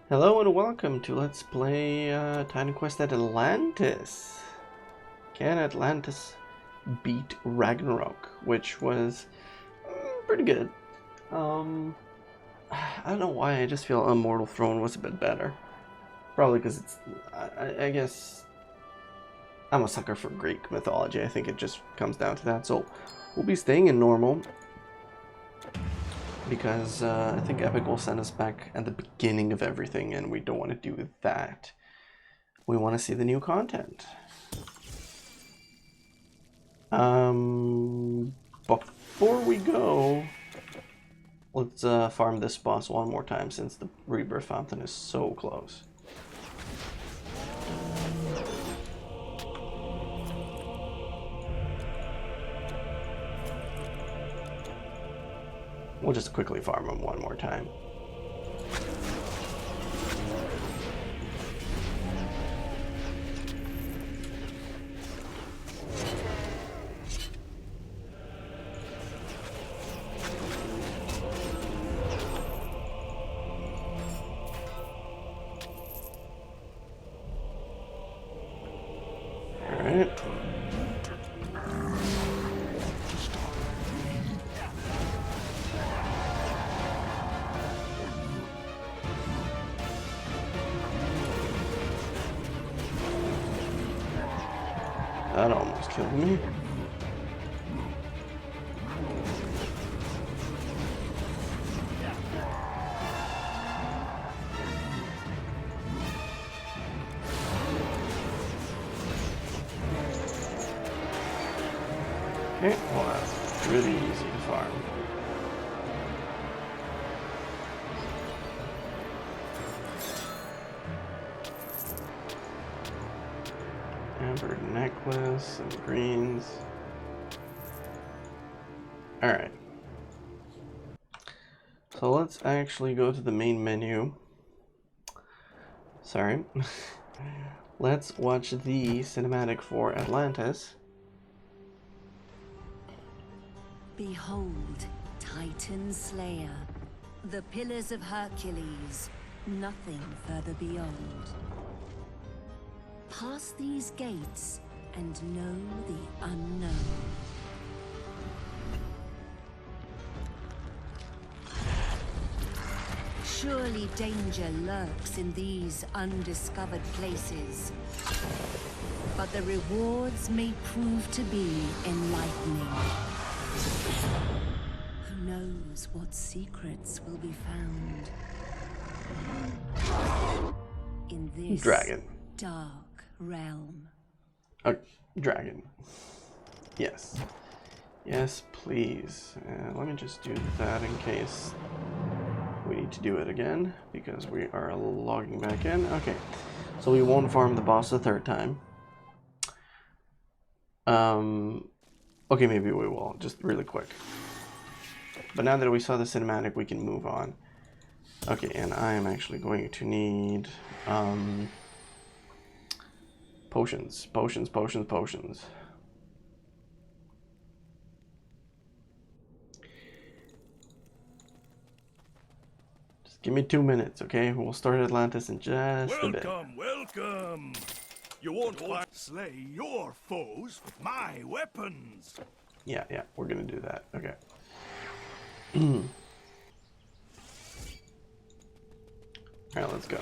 Hello and welcome to Let's Play Titan Quest at Atlantis. Can Atlantis beat Ragnarok? Which was pretty good. I don't know why, I just feel Immortal Throne was a bit better. Probably because it's, I guess, I'm a sucker for Greek mythology. I think it just comes down to that. So we'll be staying in normal, because I think Epic will send us back at the beginning of everything, and we don't want to do that. We want to see the new content. Before we go, let's farm this boss one more time since the Rebirth Fountain is so close. We'll just quickly farm him one more time. All right. That almost killed me. Okay, well that's really easy to farm. Amber necklace and greens. Alright. So let's actually go to the main menu. Sorry. Let's watch the cinematic for Atlantis. Behold, Titan Slayer, the pillars of Hercules, nothing further beyond. Pass these gates and know the unknown. Surely danger lurks in these undiscovered places, but the rewards may prove to be enlightening. Who knows what secrets will be found in this Dragon. dark realm. Oh, dragon. Yes. Yes, please. Let me just do that in case we need to do it again, because we are logging back in. Okay, so we won't farm the boss a third time. Okay, maybe we will, just really quick. But now that we saw the cinematic, we can move on. Okay, and I am actually going to need potions. Just give me 2 minutes, okay? We'll start Atlantis in just a bit. Welcome! You won't slay your foes with my weapons! Yeah, we're gonna do that. Okay. Alright, let's go.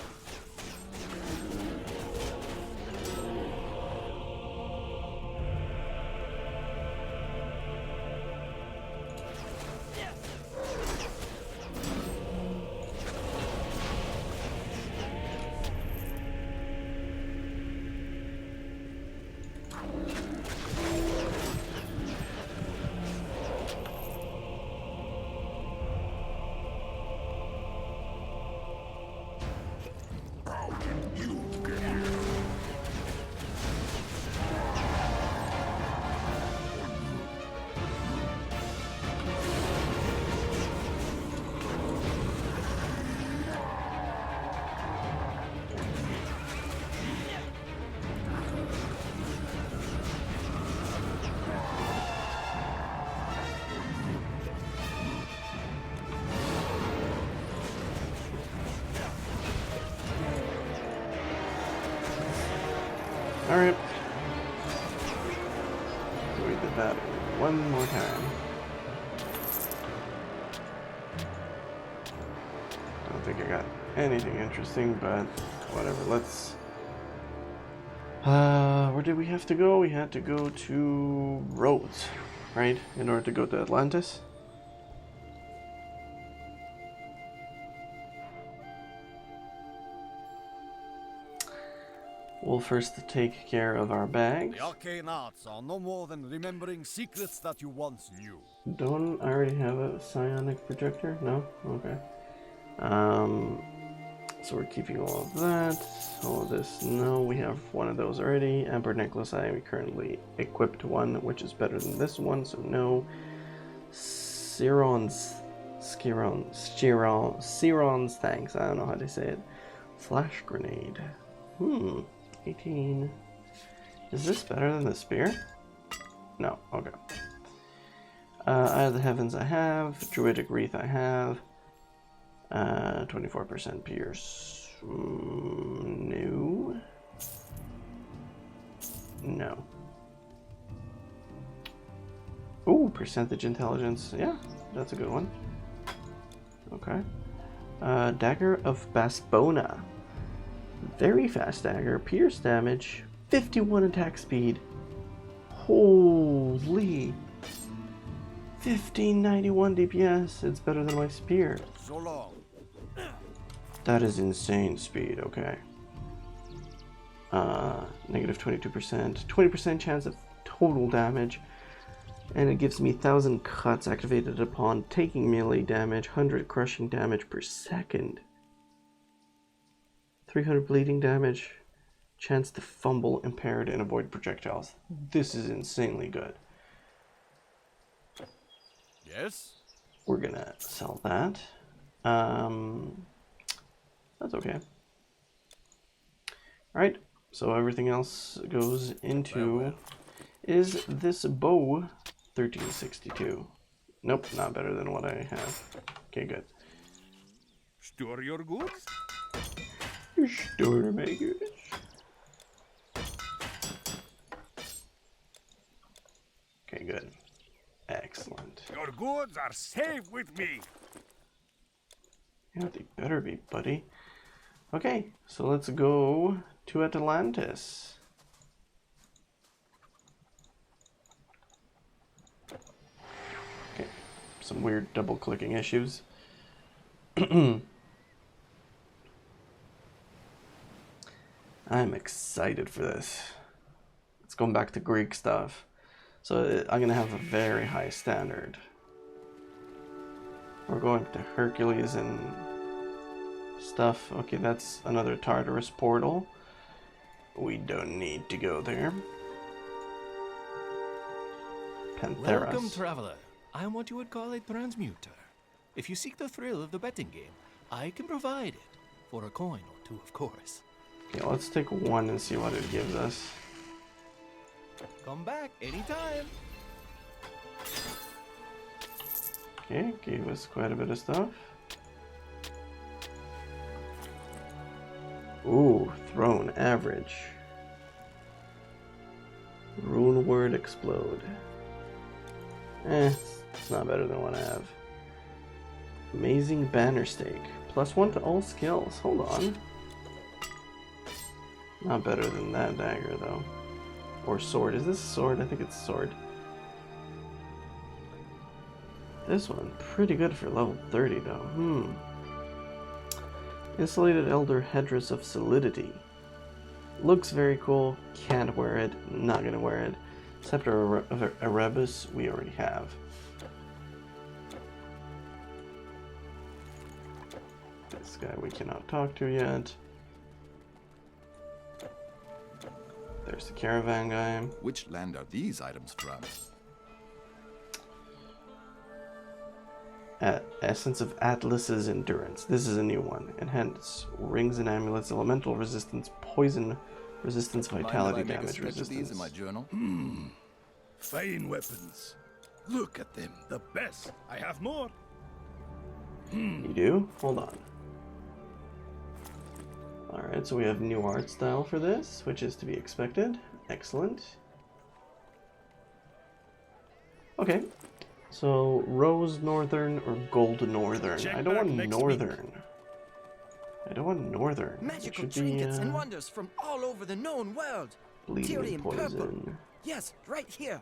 Alright. We did that one more time. I don't think I got anything interesting, but whatever. Let's... where did we have to go? We had to go to Rhodes, right? In order to go to Atlantis. We'll first take care of our bags. The arcane arts are no more than remembering secrets that you once knew. Don't I already have a psionic projector? No? Okay. So we're keeping all of that. All of this, no, we have one of those already. Amber necklace, I currently equipped one, which is better than this one, so no. Cirons, thanks, I don't know how to say it. Flash grenade. 18. Is this better than the spear? No, okay. Eye of the Heavens I have. Druidic Wreath I have. 24% pierce. No. No. Ooh, percentage intelligence. Yeah, that's a good one. Okay. Dagger of Baspona. Very fast dagger. Pierce damage. 51 attack speed. Holy. 1591 DPS. It's better than my spear. So long. That is insane speed, okay. Negative 22%. 20% chance of total damage. And it gives me 1000 cuts activated upon taking melee damage. 100 crushing damage per second. 300 bleeding damage. Chance to fumble, impaired, and avoid projectiles. This is insanely good. Yes? We're gonna sell that. That's okay. Alright, so everything else goes into... Is this bow 1362? Nope, not better than what I have. Okay, good. Store your goods? Store my goods. Okay, good. Excellent. Your goods are safe with me. Yeah, they better be, buddy. Okay, so let's go to Atlantis. Okay, some weird double-clicking issues. I'm excited for this. It's going back to Greek stuff. So I'm going to have a very high standard. We're going to Hercules and stuff. Okay, that's another Tartarus portal. We don't need to go there. Pantheras. Welcome, traveler. I am what you would call a transmuter. If you seek the thrill of the betting game, I can provide it. For a coin or two, of course. Okay, let's take one and see what it gives us. Come back anytime. Okay, gave us quite a bit of stuff. Ooh, throne average. Rune word explode. It's not better than what I have. Amazing banner stake. +1 to all skills. Hold on. Not better than that dagger though. Or sword. Is this a sword? I think it's a sword. This one, pretty good for level 30 though. Insulated Elder Headdress of Solidity. Looks very cool. Can't wear it. Not gonna wear it. Scepter of Erebus, we already have. This guy we cannot talk to yet. There's the caravan guy. Which land are these items from? Essence of Atlas's Endurance. This is a new one. Enhance rings and amulets, elemental resistance, poison resistance, vitality Mind if I make a damage sketch of these resistance. in my journal? Fine weapons. Look at them, the best. I have more. You do? Hold on. Alright, Alright, so we have new art style for this, which is to be expected. Excellent. Okay, so Rose Northern or Gold Northern? Check I don't want back next Northern. I don't want Northern. It Magical should trinkets be and wonders from all over the known world. bleeding Tyrian purple. poison. Yes, right here.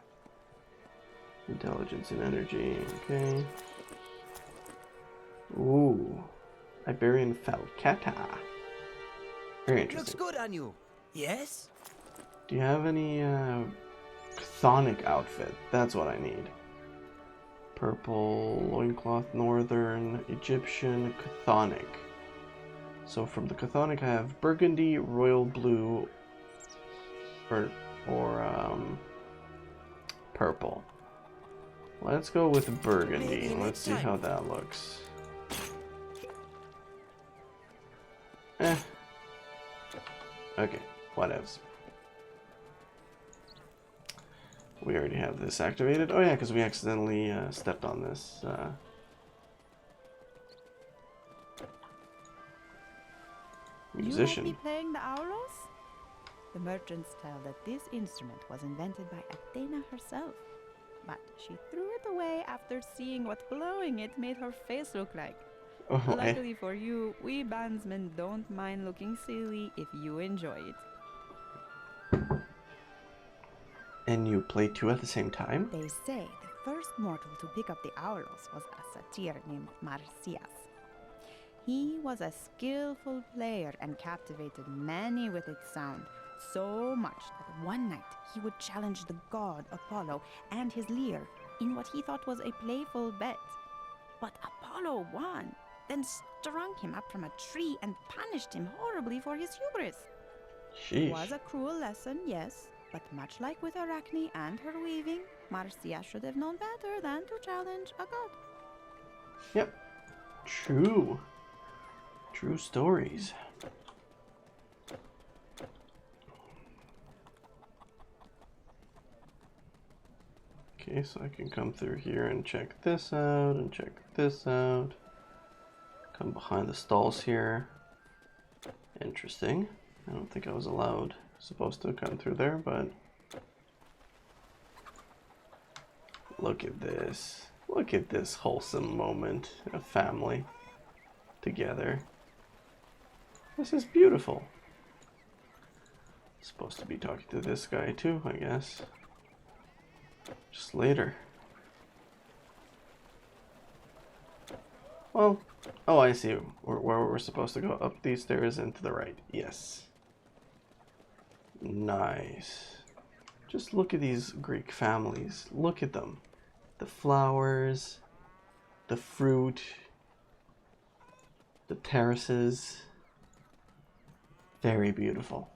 Intelligence and energy, okay. Ooh. Iberian Falcata. Very Looks interesting. good on you. Yes? Do you have any chthonic outfit? That's what I need. Purple, loincloth, northern, Egyptian, chthonic. So from the chthonic I have burgundy, royal blue, or purple. Let's go with burgundy. Maybe Let's see next time. how that looks. Eh. Okay, whatevs. We already have this activated. Oh yeah, because we accidentally stepped on this. Musician. You might be playing the aulos? The merchants tell that this instrument was invented by Athena herself. But she threw it away after seeing what blowing it made her face look like. Oh, Luckily for you, we bandsmen don't mind looking silly if you enjoy it. And you play two at the same time? They say the first mortal to pick up the aulos was a satyr named Marsyas. He was a skillful player and captivated many with its sound, so much that one night he would challenge the god Apollo and his lyre in what he thought was a playful bet. But Apollo won, then strung him up from a tree and punished him horribly for his hubris. It was Sheesh. a cruel lesson, yes, but much like with Arachne and her weaving, Marcia should have known better than to challenge a god. Yep. True. True stories. Okay, so I can come through here and check this out and check this out. Come behind the stalls here. Interesting. I don't think I was supposed to come through there, but look at this. Look at this wholesome moment of family together. This is beautiful. Supposed to be talking to this guy too, I guess. Just later. Well, oh, I see where we're supposed to go. Up these stairs and to the right. Yes. Nice. Just look at these Greek families. Look at them. The flowers, the fruit, the terraces. Very beautiful.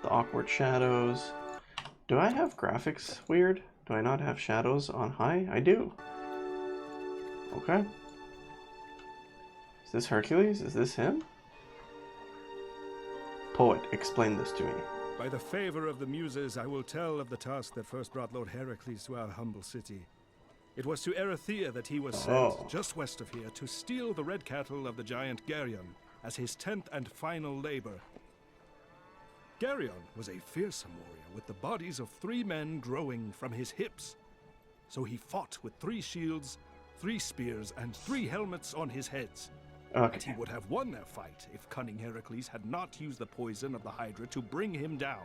The awkward shadows. Do I have graphics weird? Do I not have shadows on high? I do. Okay. Is this Hercules? Is this him? Poet, explain this to me. By the favor of the Muses, I will tell of the task that first brought Lord Heracles to our humble city. It was to Erythea that he was sent, just west of here, to steal the red cattle of the giant Geryon as his 10th and final labor. Geryon was a fearsome warrior with the bodies of 3 men growing from his hips. So he fought with 3 shields, 3 spears, and 3 helmets on his heads. And he would have won their fight if cunning Heracles had not used the poison of the Hydra to bring him down.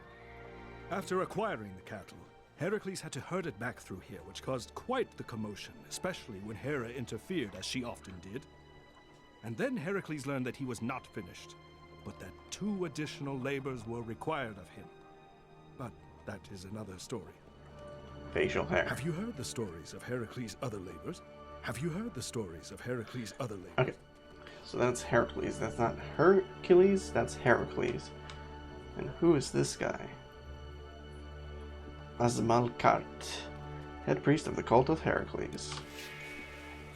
After acquiring the cattle, Heracles had to herd it back through here, which caused quite the commotion, especially when Hera interfered, as she often did. And then Heracles learned that he was not finished, but that 2 additional labors were required of him. But that is another story. Facial hair. Have you heard the stories of Heracles' other labors? Have you heard the stories of Heracles' other labors? Okay. So that's Heracles. That's not Hercules, that's Heracles. And who is this guy? Azmalkart, head priest of the cult of Heracles.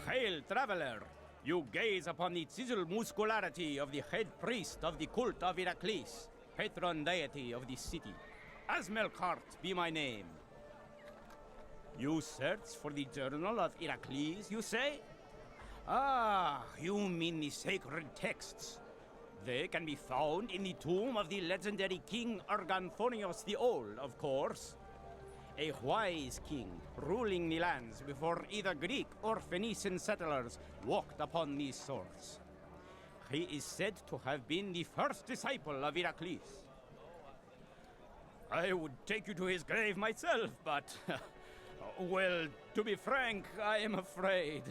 Hail, traveler! You gaze upon the chiseled muscularity of the head priest of the cult of Heracles, patron deity of the city. Azmalkart be my name. You search for the journal of Heracles, you say? Ah, you mean the sacred texts. They can be found in the tomb of the legendary King Arganthonios the Old, of course. A wise king ruling the lands before either Greek or Phoenician settlers walked upon these shores. He is said to have been the first disciple of Heracles. I would take you to his grave myself, but... well, to be frank, I am afraid.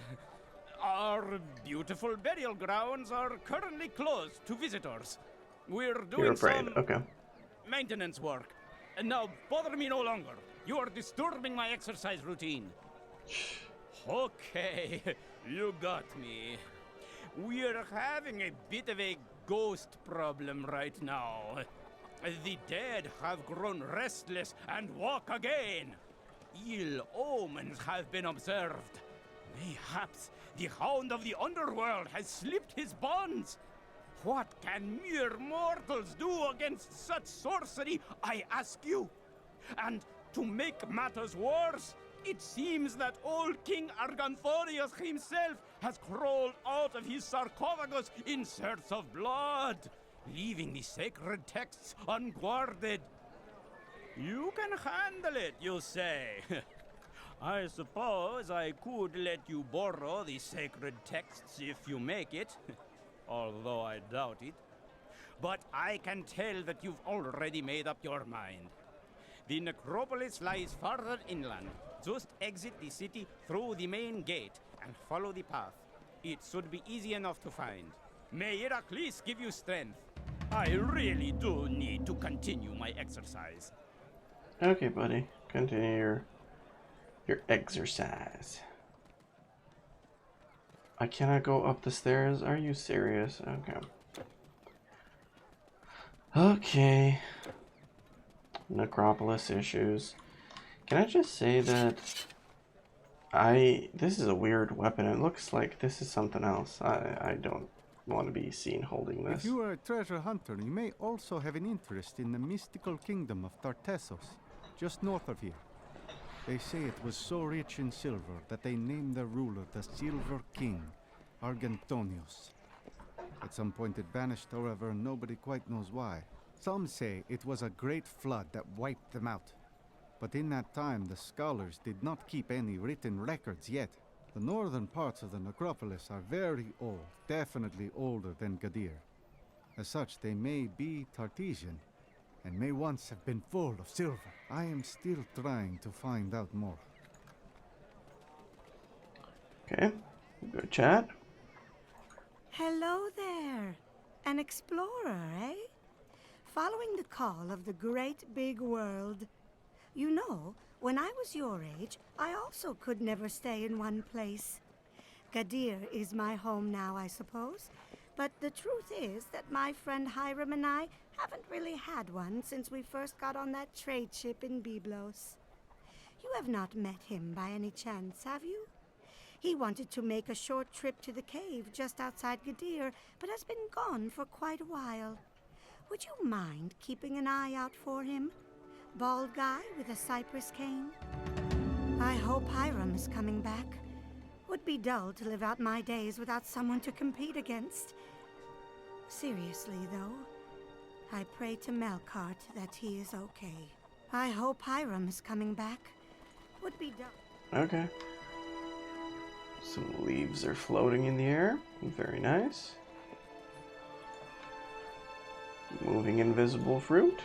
Our beautiful burial grounds are currently closed to visitors. We're doing some maintenance work. And now, bother me no longer. You are disturbing my exercise routine. Okay, you got me. We're having a bit of a ghost problem right now. The dead have grown restless and walk again. Ill omens have been observed. Mayhaps the Hound of the Underworld has slipped his bonds. What can mere mortals do against such sorcery, I ask you? And to make matters worse, it seems that old King Arganthonius himself has crawled out of his sarcophagus in search of blood, leaving the sacred texts unguarded. You can handle it, you say? I suppose I could let you borrow the sacred texts if you make it, although I doubt it. But I can tell that you've already made up your mind. The necropolis lies farther inland. Just exit the city through the main gate and follow the path. It should be easy enough to find. May Heracles give you strength. I really do need to continue my exercise. Okay, buddy. Continue your exercise. I cannot go up the stairs. Are you serious? Okay. Okay. Necropolis issues. Can I just say that this is a weird weapon. It looks like this is something else. I don't want to be seen holding this. If you are a treasure hunter, you may also have an interest in the mystical kingdom of Tartessos, just north of here. They say it was so rich in silver that they named their ruler the Silver King, Argantonios. At some point it vanished, however, and nobody quite knows why. Some say it was a great flood that wiped them out. But in that time, the scholars did not keep any written records yet. The northern parts of the necropolis are very old, definitely older than Gadir. As such, they may be Tartesian, and may once have been full of silver. I am still trying to find out more. Okay, good chat. Hello there. An explorer, eh? Following the call of the great big world. You know, when I was your age, I also could never stay in one place. Gadir is my home now, I suppose. But the truth is that my friend Hiram and I haven't really had one since we first got on that trade ship in Byblos. You have not met him by any chance, have you? He wanted to make a short trip to the cave just outside Gadir, but has been gone for quite a while. Would you mind keeping an eye out for him? Bald guy with a cypress cane? I hope Hiram is coming back. Would be dull to live out my days without someone to compete against. Seriously, though, I pray to Melkart that he is okay. I hope Hiram is coming back. Would be dull. Okay. Some leaves are floating in the air. Very nice. Moving invisible fruit.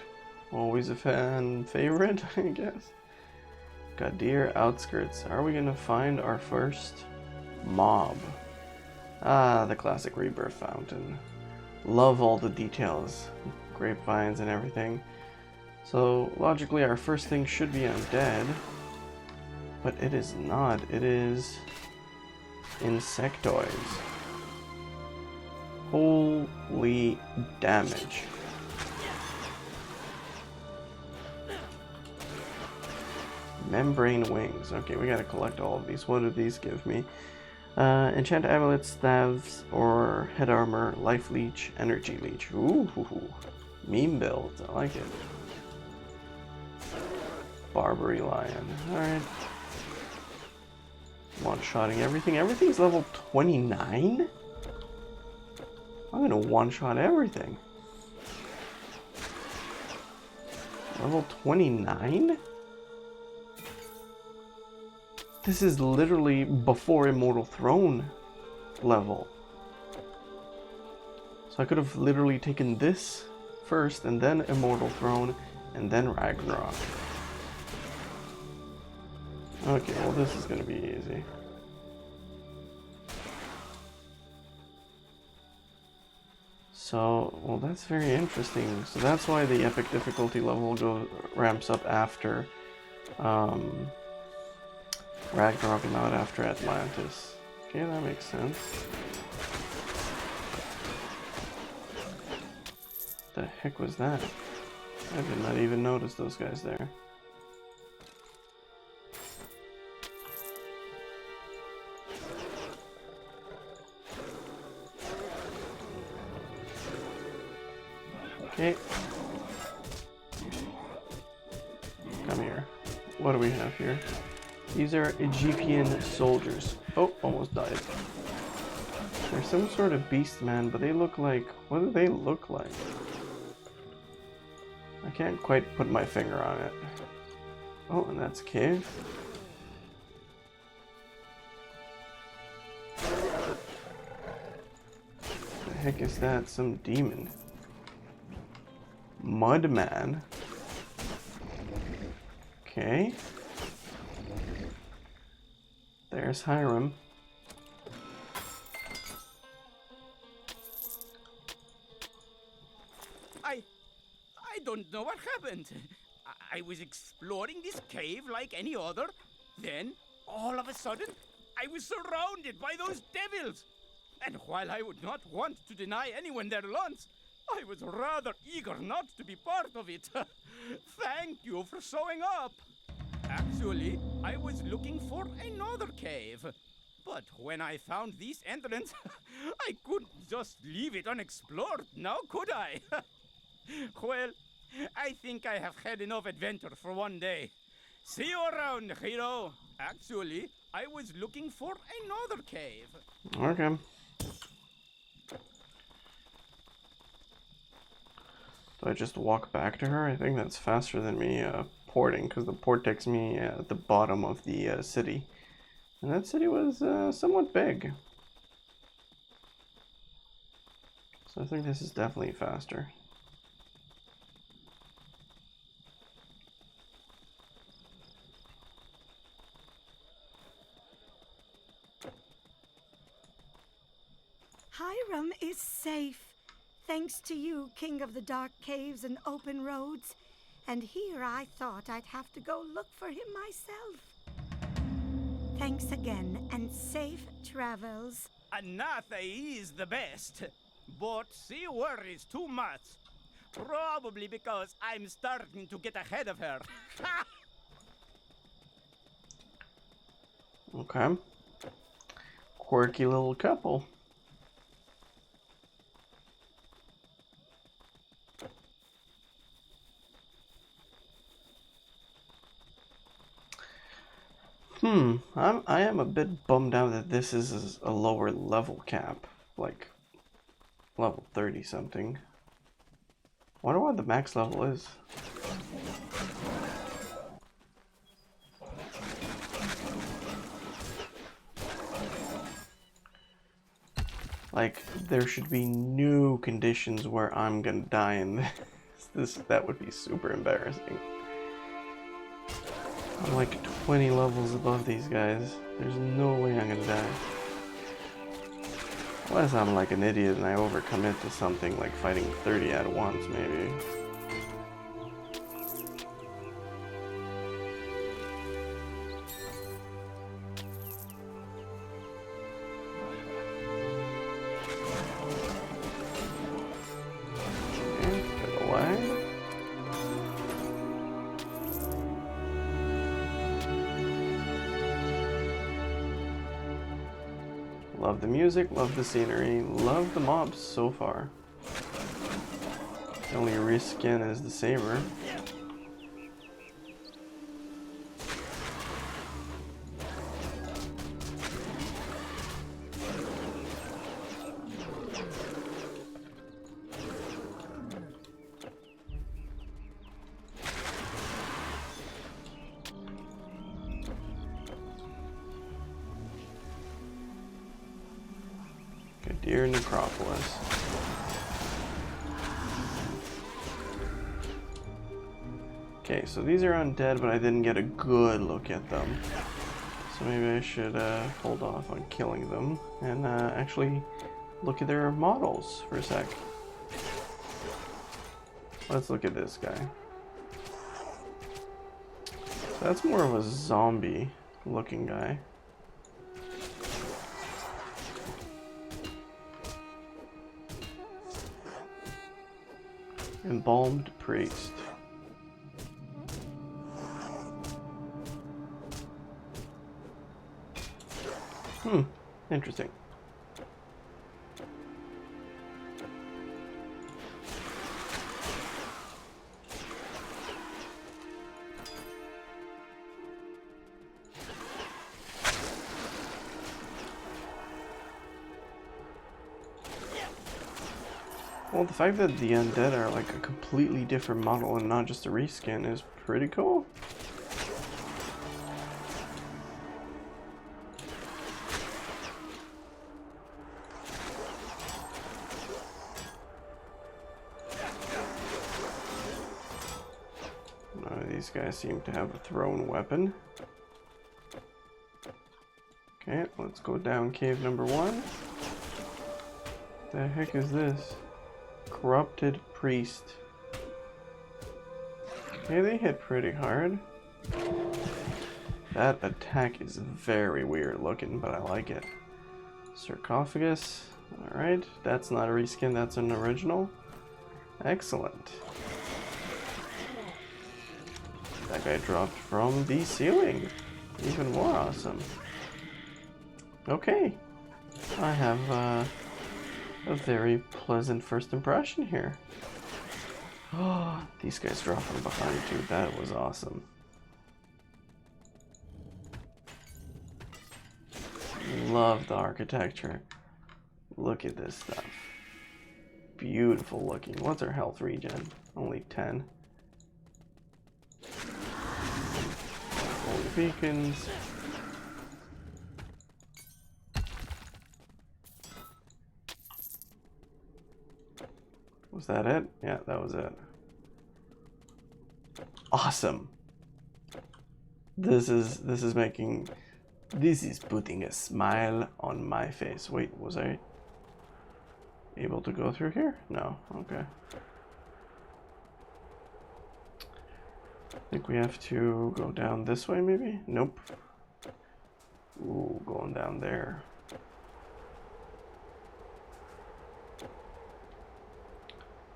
Always a fan favorite, I guess. Gadir outskirts. Are we gonna find our first mob? Ah, the classic rebirth fountain. Love all the details. Grapevines and everything. So, logically, our first thing should be undead. But it is not. It is insectoids. Holy damage. Membrane wings. Okay, we gotta collect all of these. What do these give me? Enchant amulets, staves, or head armor, life leech, energy leech. Ooh, meme build. I like it. Barbary lion. Alright. One-shotting everything. Everything's level 29? I'm gonna one-shot everything. Level 29? This is literally before Immortal Throne level. So I could have literally taken this first, and then Immortal Throne, and then Ragnarok. Okay, well this is gonna be easy. So, well that's very interesting. So that's why the epic difficulty level ramps up after Ragnarok and not after Atlantis. Okay, that makes sense. The heck was that? I did not even notice those guys there. Okay. Come here. What do we have here? These are Egyptian soldiers. Oh, almost died. They're some sort of beast man, but they look like... What do they look like? I can't quite put my finger on it. Oh, and that's a cave. The heck is that? Some demon. Mudman. Okay. There's Hiram. I don't know what happened. I was exploring this cave like any other. Then, all of a sudden, I was surrounded by those devils. And while I would not want to deny anyone their lunch, I was rather eager not to be part of it. Thank you for showing up. Actually, I was looking for another cave. But when I found this entrance, I couldn't just leave it unexplored, now could I? Well, I think I have had enough adventure for one day. See you around, hero. Actually, I was looking for another cave. Okay. Do I just walk back to her? I think that's faster than me porting, because the port takes me at the bottom of the city. And that city was somewhat big. So I think this is definitely faster. Hiram is safe, thanks to you, King of the Dark Caves and Open Roads. And here I thought I'd have to go look for him myself. Thanks again, and safe travels. Anatha is the best, but she worries too much. Probably because I'm starting to get ahead of her. Okay. Quirky little couple. I am a bit bummed out that this is a lower level cap, like level 30 something. Wonder what the max level is. Like, there should be new conditions where I'm gonna die in this. That would be super embarrassing. I'm like 20 levels above these guys. There's no way I'm gonna die. Unless I'm like an idiot and I overcommit to something like fighting 30 at once, maybe. Love the music, love the scenery, love the mobs so far. The only reskin is the saber. dear necropolis. Okay, so these are undead, but I didn't get a good look at them. So maybe I should hold off on killing them and actually look at their models for a sec. Let's look at this guy. So that's more of a zombie looking guy. Embalmed priest. Interesting. Well, the fact that the undead are like a completely different model and not just a reskin is pretty cool. These guys seem to have a thrown weapon. Okay, let's go down cave number 1. The heck is this? Corrupted priest. Okay, they hit pretty hard. That attack is very weird looking, but I like it. Sarcophagus. Alright, that's not a reskin, that's an original. Excellent. That guy dropped from the ceiling. Even more awesome. Okay. I have a very pleasant first impression here. Oh, these guys drop from behind too. That was awesome. Love the architecture. Look at this stuff. Beautiful looking. What's our health regen? Only 10. Holy beacons. Was that it? Yeah, that was it. Awesome. This is putting a smile on my face. Wait, was I able to go through here? No. Okay. I think we have to go down this way, maybe? Nope. Ooh, going down there.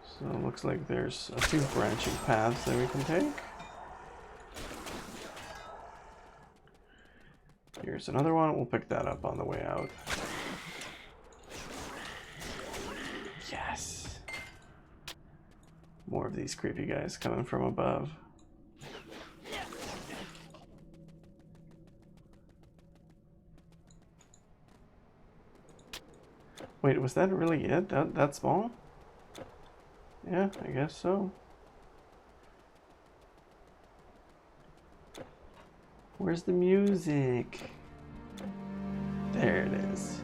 So it looks like there's a few branching paths that we can take. Here's another one. We'll pick that up on the way out. Yes! More of these creepy guys coming from above. Wait, was that really it? That small? Yeah, I guess so. Where's the music? There it is.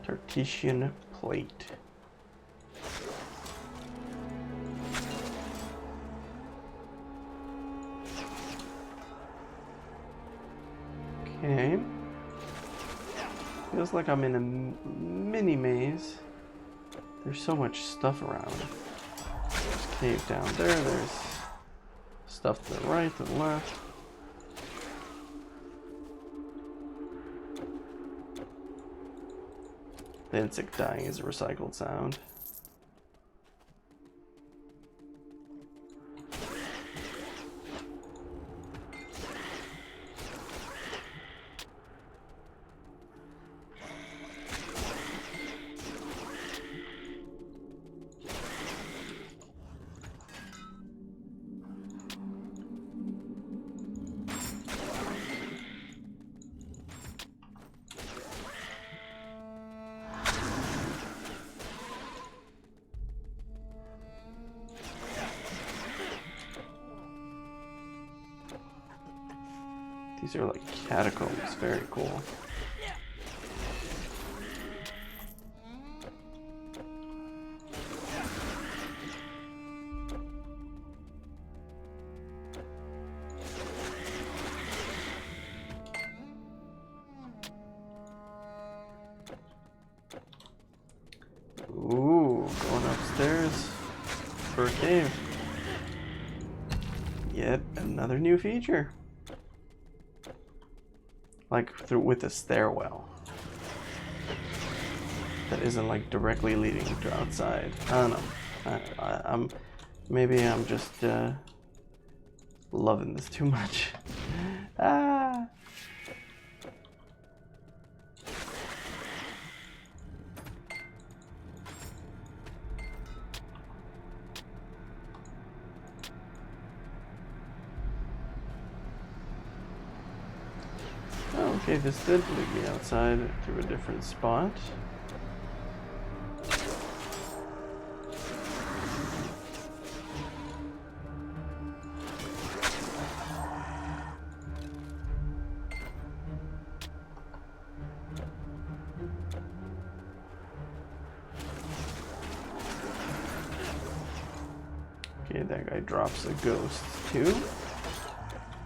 Tartessian plate. Okay. Feels like I'm in a mini maze. There's so much stuff around. There's a cave down there. There's stuff to the right, to the left. The insect dying is a recycled sound. These are like catacombs. Very cool. Ooh, going upstairs for a cave. Yet another new feature. Like through with a stairwell. That isn't like directly leading to outside. I don't know. I'm maybe I'm just loving this too much. Ah. Okay, this did lead me outside through a different spot. Okay, that guy drops a ghost too.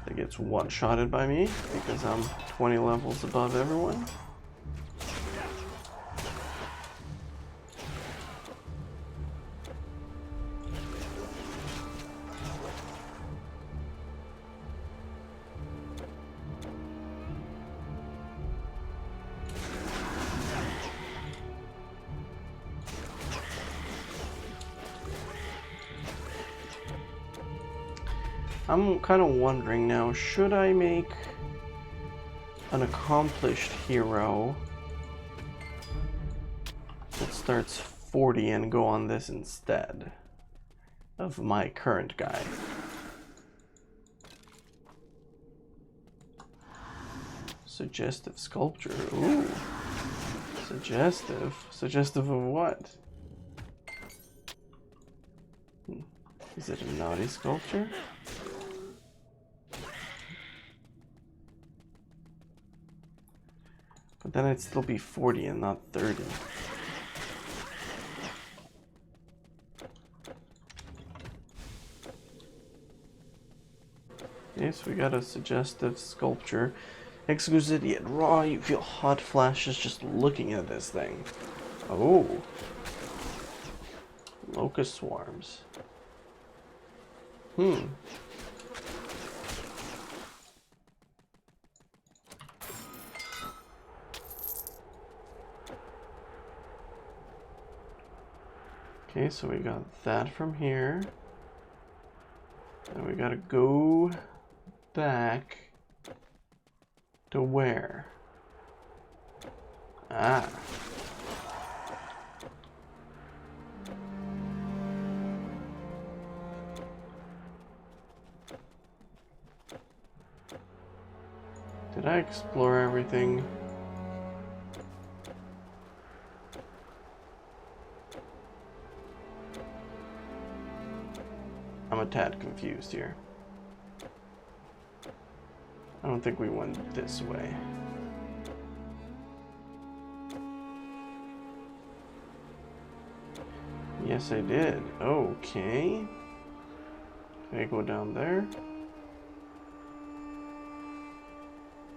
That gets one-shotted by me because I'm 20 levels above everyone. I'm kind of wondering now, should I make an accomplished hero that starts 40 and go on this instead of my current guy? Suggestive sculpture. Ooh. Suggestive. Suggestive of what? Is it a naughty sculpture? But then it'd still be 40 and not 30. Okay, so we got a suggestive sculpture. Exquisite yet raw, you feel hot flashes just looking at this thing. Oh. Locust swarms. Okay, so we got that from here. And we gotta go back to where? Ah. Did I explore everything? I'm a tad confused here. I don't think we went this way. Yes, I did. Okay. Can I go down there?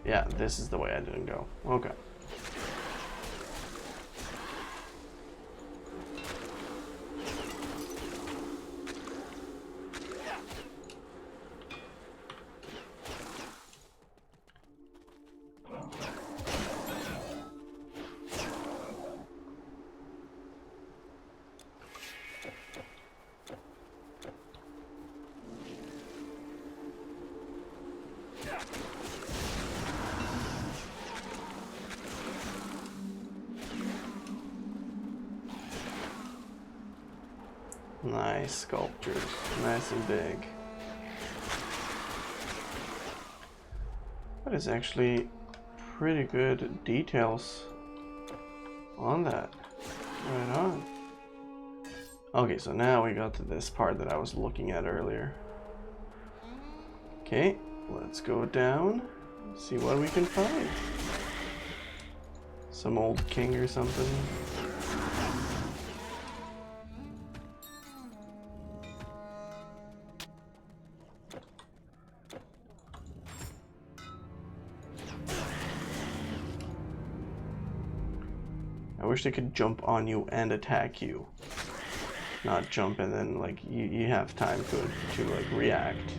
Yeah, this is the way I didn't go. Okay. Nice sculptures, nice and big. That is actually pretty good details on that. Right on. Okay, so now we got to this part that I was looking at earlier. Okay, let's go down. See what we can find. Some old king or something. I wish they could jump on you and attack you. Not jump and then like you have time to like react.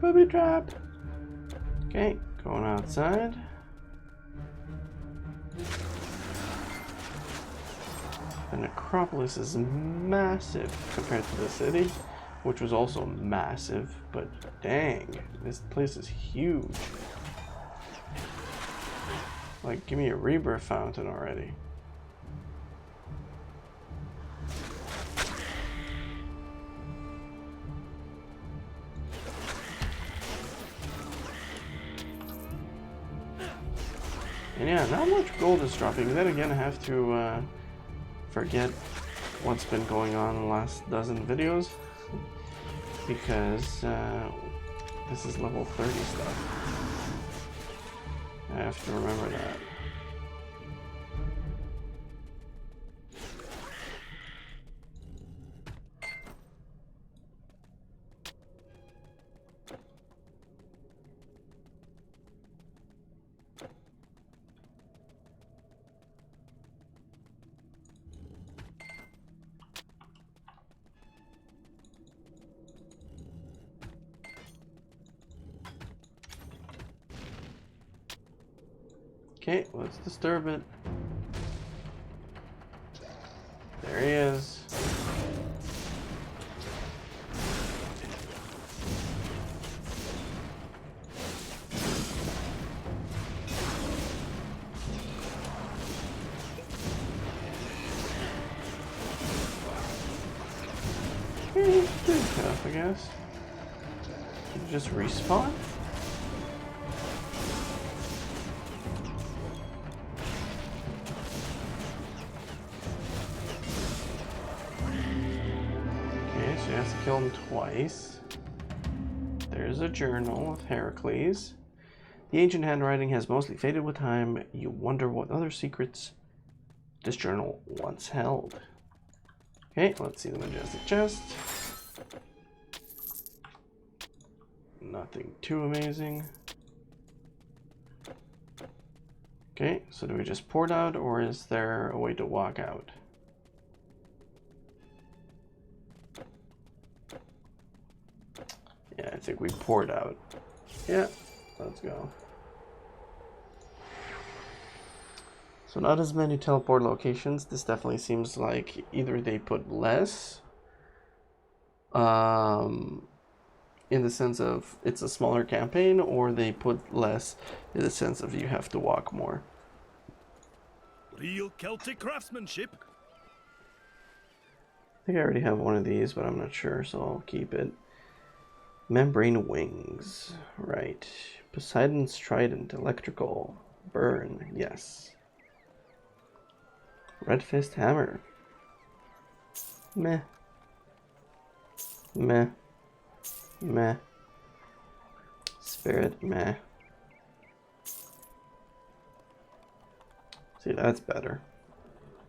Booby trap. Okay, going outside. The necropolis is massive compared to the city, which was also massive, but dang, this place is huge. Like, give me a rebirth fountain already. And yeah, not much gold is dropping. Then again, I have to forget what's been going on in the last dozen videos. Because this is level 30 stuff. I have to remember that. Okay, let's disturb it. There he is. Okay, pretty tough, I guess. Did you just respawn? Kill him twice. There's a journal of Heracles. The ancient handwriting has mostly faded with time. You wonder what other secrets this journal once held. Okay, let's see the majestic chest. Nothing too amazing. Okay, so do we just port out, or is there a way to walk out? Yeah, I think we poured out. Yeah, let's go. So not as many teleport locations. This definitely seems like either they put less, in the sense of it's a smaller campaign, or they put less in the sense of you have to walk more. Real Celtic craftsmanship. I think I already have one of these, but I'm not sure, so I'll keep it. Membrane wings, right. Poseidon's trident, electrical, burn, yes. Red fist hammer. Meh. Meh. Meh. Spirit, meh. See, that's better.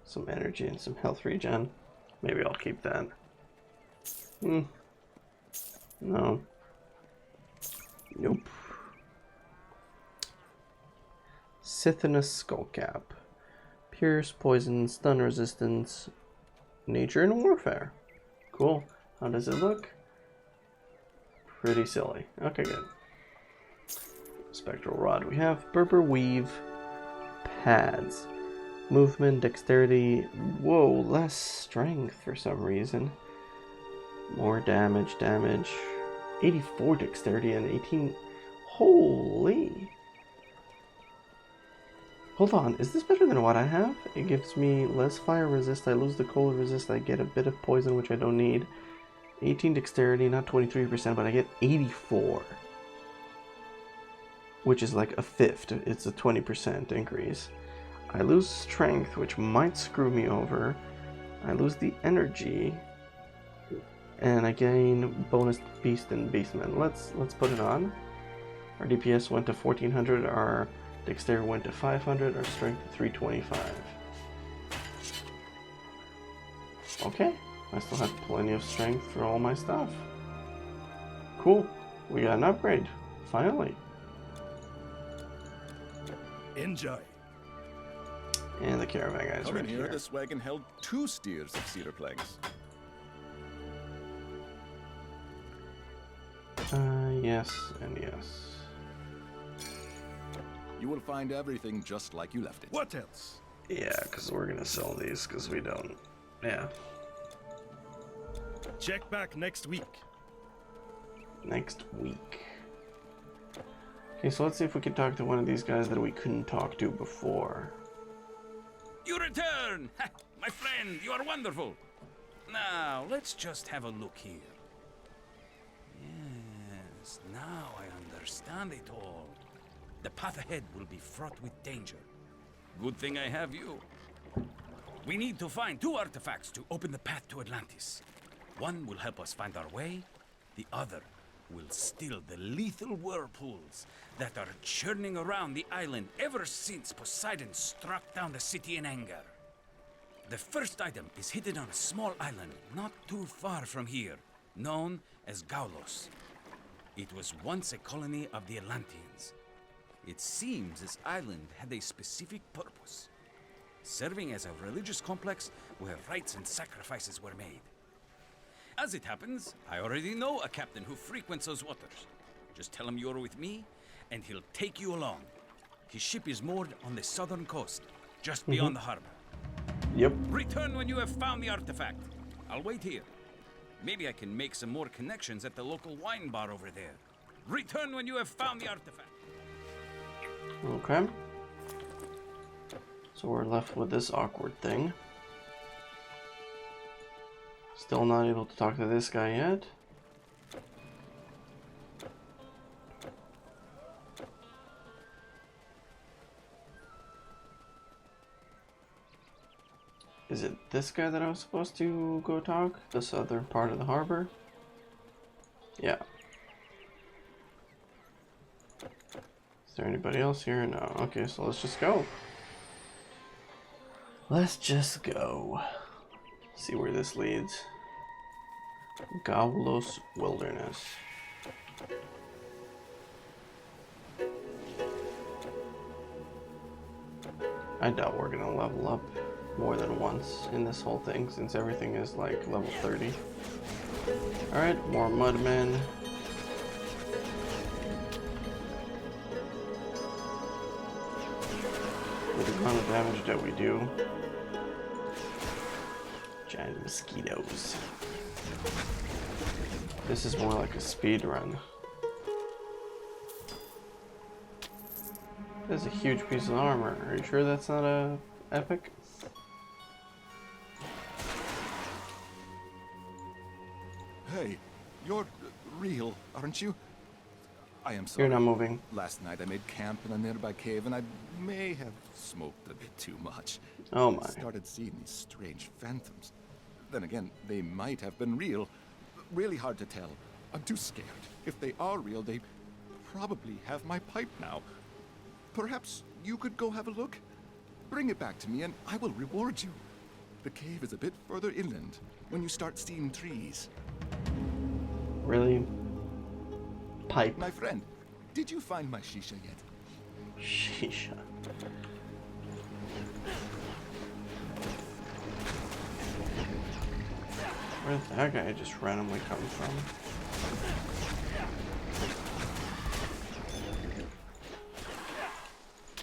Some energy and some health regen. Maybe I'll keep that. No. Nope. Sithinus skullcap. Pierce, poison, stun resistance, nature and warfare. Cool. How does it look? Pretty silly. Okay, good. Spectral rod. We have Berber weave pads. Movement, dexterity. Whoa, less strength for some reason. More damage. 84 dexterity and 18. Holy. Hold on, is this better than what I have? It gives me less fire resist, I lose the cold resist, I get a bit of poison, which I don't need. 18 dexterity, not 23%, but I get 84. Which is like a fifth. It's a 20% increase. I lose strength, which might screw me over. I lose the energy. And I gain bonus beast and beastman. Let's put it on. Our DPS went to 1400, our dexterity went to 500, our strength to 325. Okay, I still have plenty of strength for all my stuff. Cool, we got an upgrade, finally. Enjoy. And the caravan guys Come right in here. here. This wagon held 2 steers of cedar planks. Yes and yes. You will find everything just like you left it. What else? Yeah, because we're gonna sell these because we don't. Yeah. Check back next week. Next week. Okay, so let's see if we can talk to one of these guys that we couldn't talk to before. You return! Ha, my friend, you are wonderful. Now, let's just have a look here. Yes, now I understand it all. The path ahead will be fraught with danger. Good thing I have you. We need to find 2 artifacts to open the path to Atlantis. One will help us find our way, the other will still the lethal whirlpools that are churning around the island ever since Poseidon struck down the city in anger. The first item is hidden on a small island not too far from here, known as Gaulos. It was once a colony of the Atlanteans. It seems this island had a specific purpose, serving as a religious complex where rites and sacrifices were made. As it happens, I already know a captain who frequents those waters. Just tell him you're with me, and he'll take you along. His ship is moored on the southern coast, just beyond the harbor. Yep. Return when you have found the artifact. I'll wait here. Maybe I can make some more connections at the local wine bar over there. Return when you have found the artifact. Okay. So we're left with this awkward thing. Still not able to talk to this guy yet. Is it this guy that I was supposed to go talk? The southern part of the harbor? Yeah. Is there anybody else here? No. Okay, so let's just go. Let's just go. See where this leads. Gaulos Wilderness. I doubt we're gonna level up more than once in this whole thing, since everything is like level 30. Alright, more mudmen. With the amount of damage that we do. Giant mosquitoes. This is more like a speed run. That's a huge piece of armor. Are you sure that's not a epic? Hey, you're real, aren't you? I am sorry. You're not moving. Last night I made camp in a nearby cave and I may have smoked a bit too much. Oh my. I started seeing these strange phantoms. Then again, they might have been real. Really hard to tell. I'm too scared. If they are real, they probably have my pipe now. Perhaps you could go have a look? Bring it back to me and I will reward you. The cave is a bit further inland when you start seeing trees. Really? Pipe. My friend, did you find my shisha yet? Shisha. Where did that guy just randomly come from?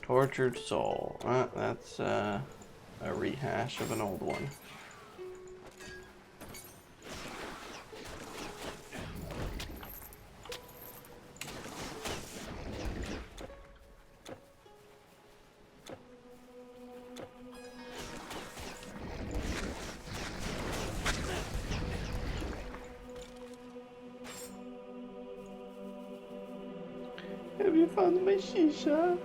Tortured soul. That's a rehash of an old one. Have you found my shisha?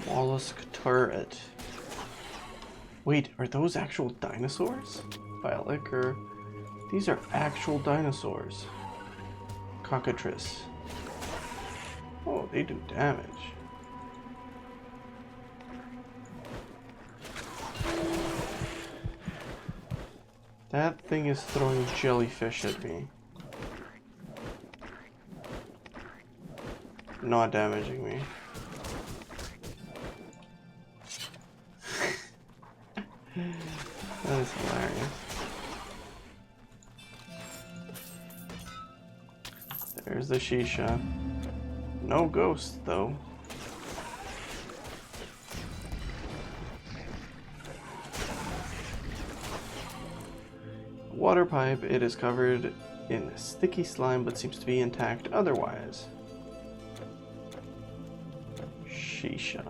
Mollusk turret. Wait, are those actual dinosaurs? Phylic, or these are actual dinosaurs? Cockatrice. Oh, they do damage. That thing is throwing jellyfish at me. Not damaging me. That is hilarious. There's the shisha. No ghost, though. Water pipe. It is covered in sticky slime but seems to be intact otherwise. Shisha.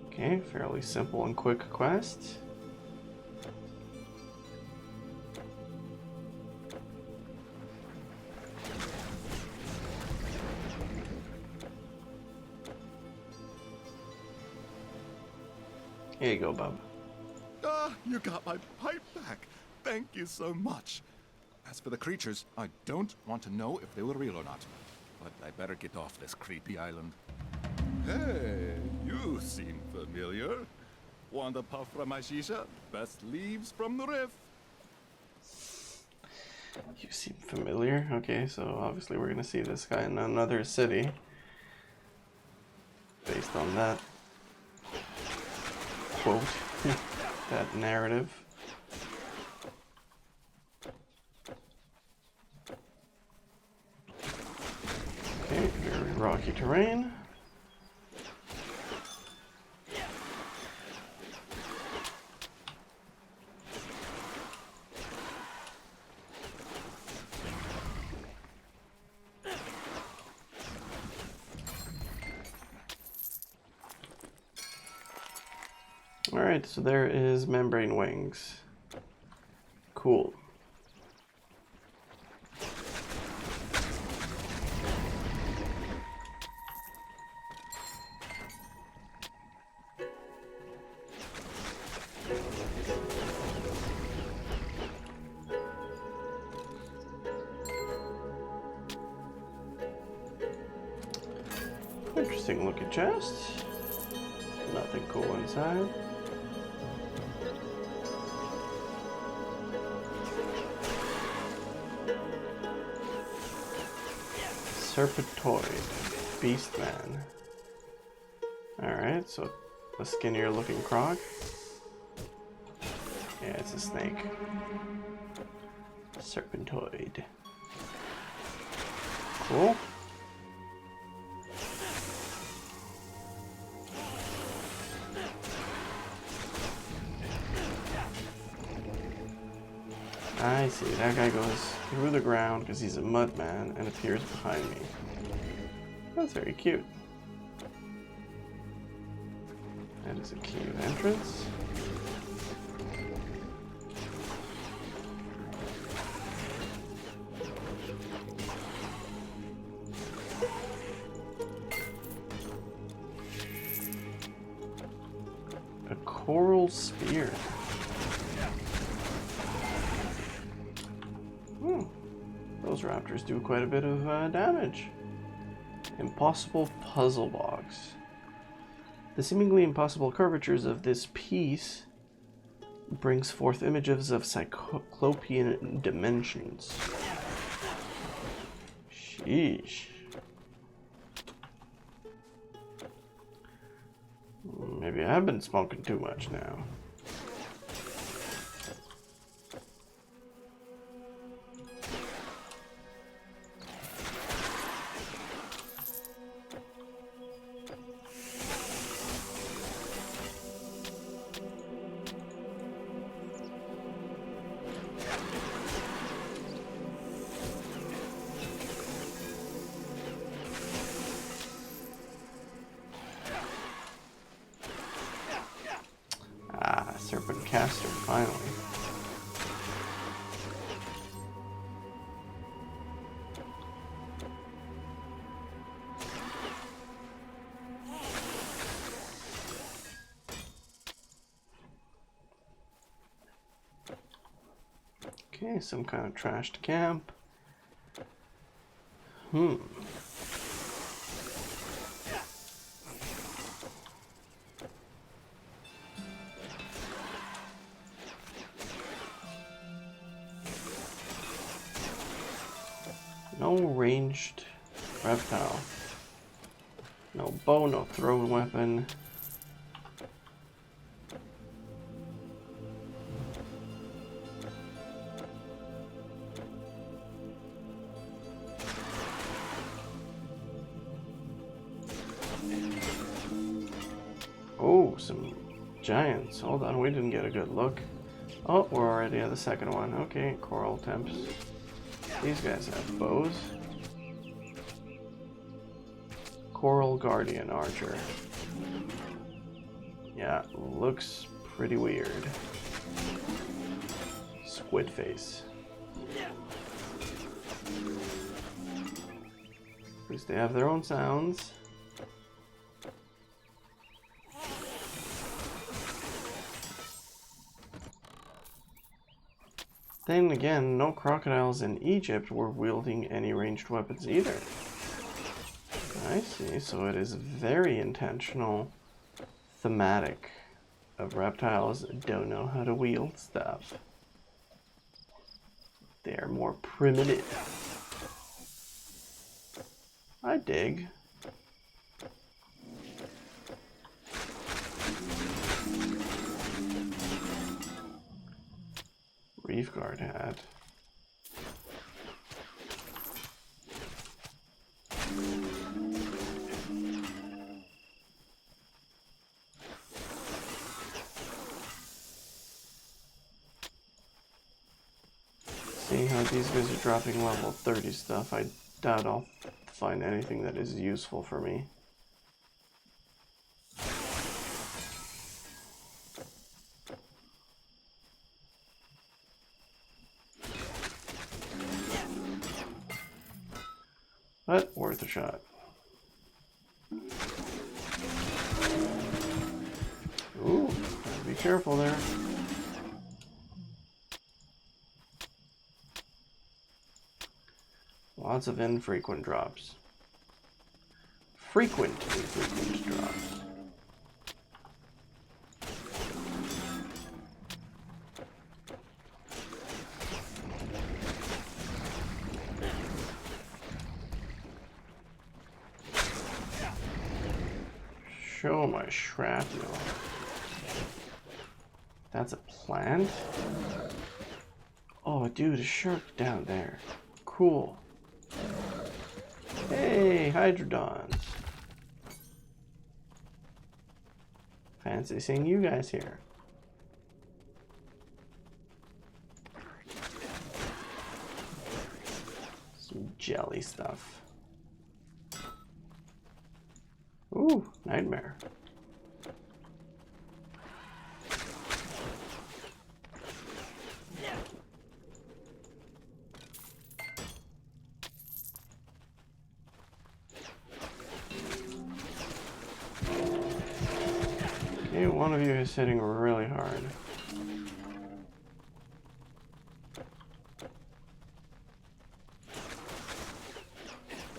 Okay, fairly simple and quick quest. Here you go, bub. Ah, you got my pipe back. Thank you so much. As for the creatures, I don't want to know if they were real or not. But I better get off this creepy island. Hey, you seem familiar. Want a puff from my shisha? Best leaves from the riff. You seem familiar. Okay, so obviously we're gonna see this guy in another city. Based on that quote, that narrative. Okay, very rocky terrain. Alright, so there is membrane wings. Cool. Interesting looking chest. Nothing cool inside. Serpentoid, Beastman. Alright, so a skinnier looking croc. Yeah, it's a snake. Serpentoid. Cool. I see, that guy goes through the ground because he's a mud man and appears behind me. That's very cute. That is a key of entrance. A coral spear. Those raptors do quite a bit of damage. Impossible puzzle box. The seemingly impossible curvatures of this piece brings forth images of cyclopean dimensions. Sheesh. Maybe I've been smoking too much now. weapon caster, finally. Okay, some kind of trashed camp. No ranged reptile. No bow, no thrown weapon. Oh, some giants. Hold on, we didn't get a good look. Oh, we're already at the second one. Okay, coral temps. These guys have bows. Coral Guardian Archer. Yeah, looks pretty weird. Squid face. At least they have their own sounds. Then again, no crocodiles in Egypt were wielding any ranged weapons either. I see, so it is very intentional, thematic of reptiles that don't know how to wield stuff. They are more primitive. I dig. Reef guard hat. Seeing how these guys are dropping level 30 stuff, I doubt I'll find anything that is useful for me. But worth a shot. Ooh, gotta be careful there. Lots of infrequent drops. Frequent infrequent drops. Show my shrapnel. That's a plant? Oh, dude, a shark down there. Cool. Hey, hydrodons. Fancy seeing you guys here. Some jelly stuff. Ooh, nightmare. Okay, one of you is hitting really hard.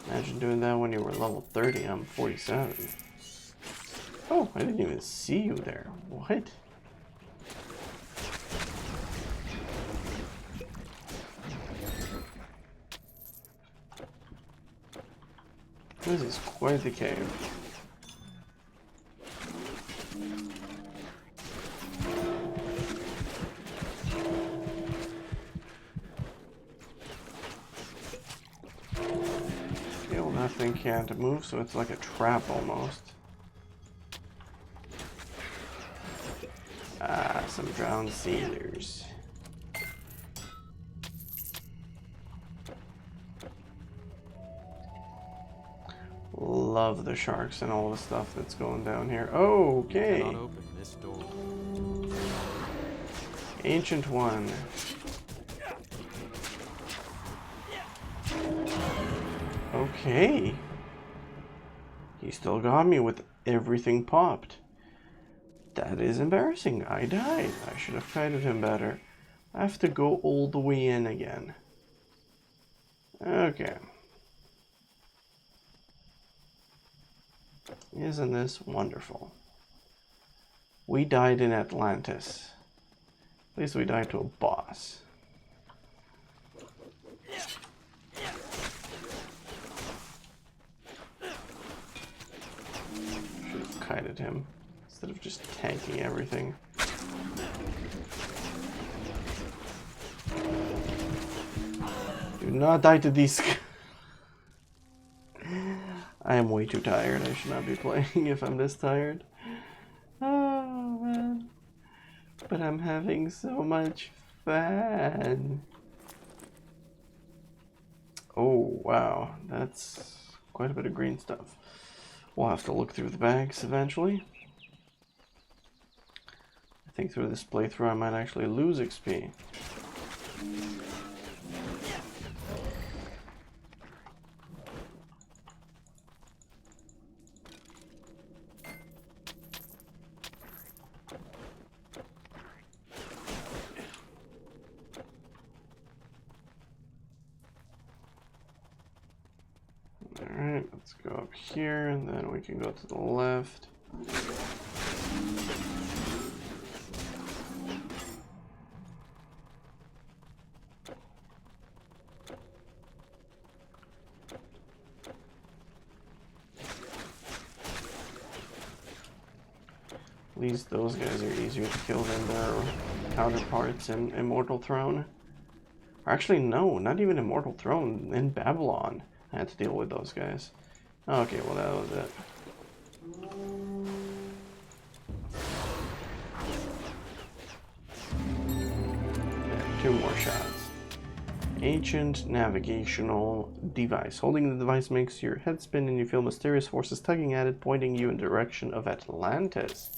Imagine doing that when you were level 30. I'm 47. Oh, I didn't even see you there. What? This is quite the cave. Nothing can't move, so it's like a trap almost. Ah, some drowned sailors. Love the sharks and all the stuff that's going down here. Okay. Cannot open this door. Ancient One. Okay. He still got me with everything popped. That is embarrassing. I died. I should have guided him better. I have to go all the way in again. Okay. Isn't this wonderful? We died in Atlantis. At least we died to a boss. Should have kited him instead of just tanking everything. Do not die to these. I am way too tired. I should not be playing if I'm this tired. Oh man. But I'm having so much fun. Oh wow, that's quite a bit of green stuff. We'll have to look through the bags eventually. I think through this playthrough I might actually lose XP. Alright, let's go up here and then we can go to the left. At least those guys are easier to kill than their counterparts in Immortal Throne. Or actually, no, not even Immortal Throne. In Babylon, I had to deal with those guys. Okay, well that was it. Yeah, 2 more shots. Ancient navigational device. Holding the device makes your head spin and you feel mysterious forces tugging at it, pointing you in the direction of Atlantis.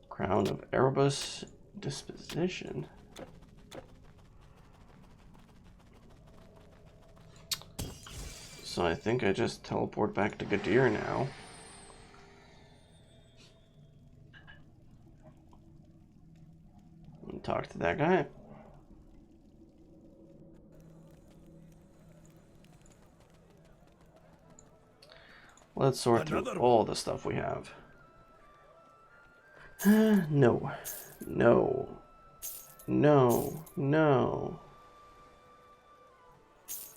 Crown of Erebus disposition. So I think I just teleport back to Gadir now. And talk to that guy. Let's sort through all the stuff we have. No. No. No. No.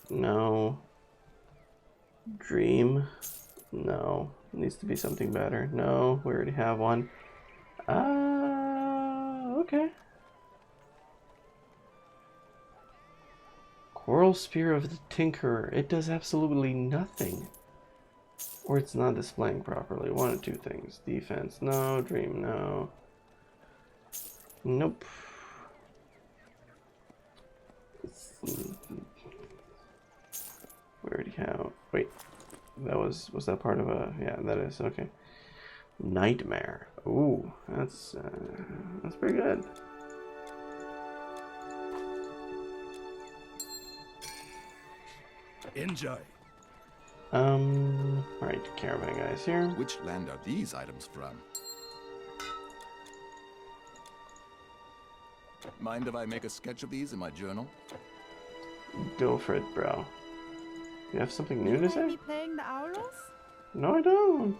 No. Dream. No. Needs to be something better. No. We already have one. Okay. Coral Spear of the Tinkerer. It does absolutely nothing. Or it's not displaying properly. One of 2 things. Defense, no. Dream, no. Nope. We already have. Wait, that was that part of a? Yeah, that is okay. Nightmare. Ooh, that's pretty good. Enjoy. Alright, caravan guys here. Which land are these items from? Mind if I make a sketch of these in my journal? Go for it, bro. You have something new to say? Be playing the Auros? No, I don't.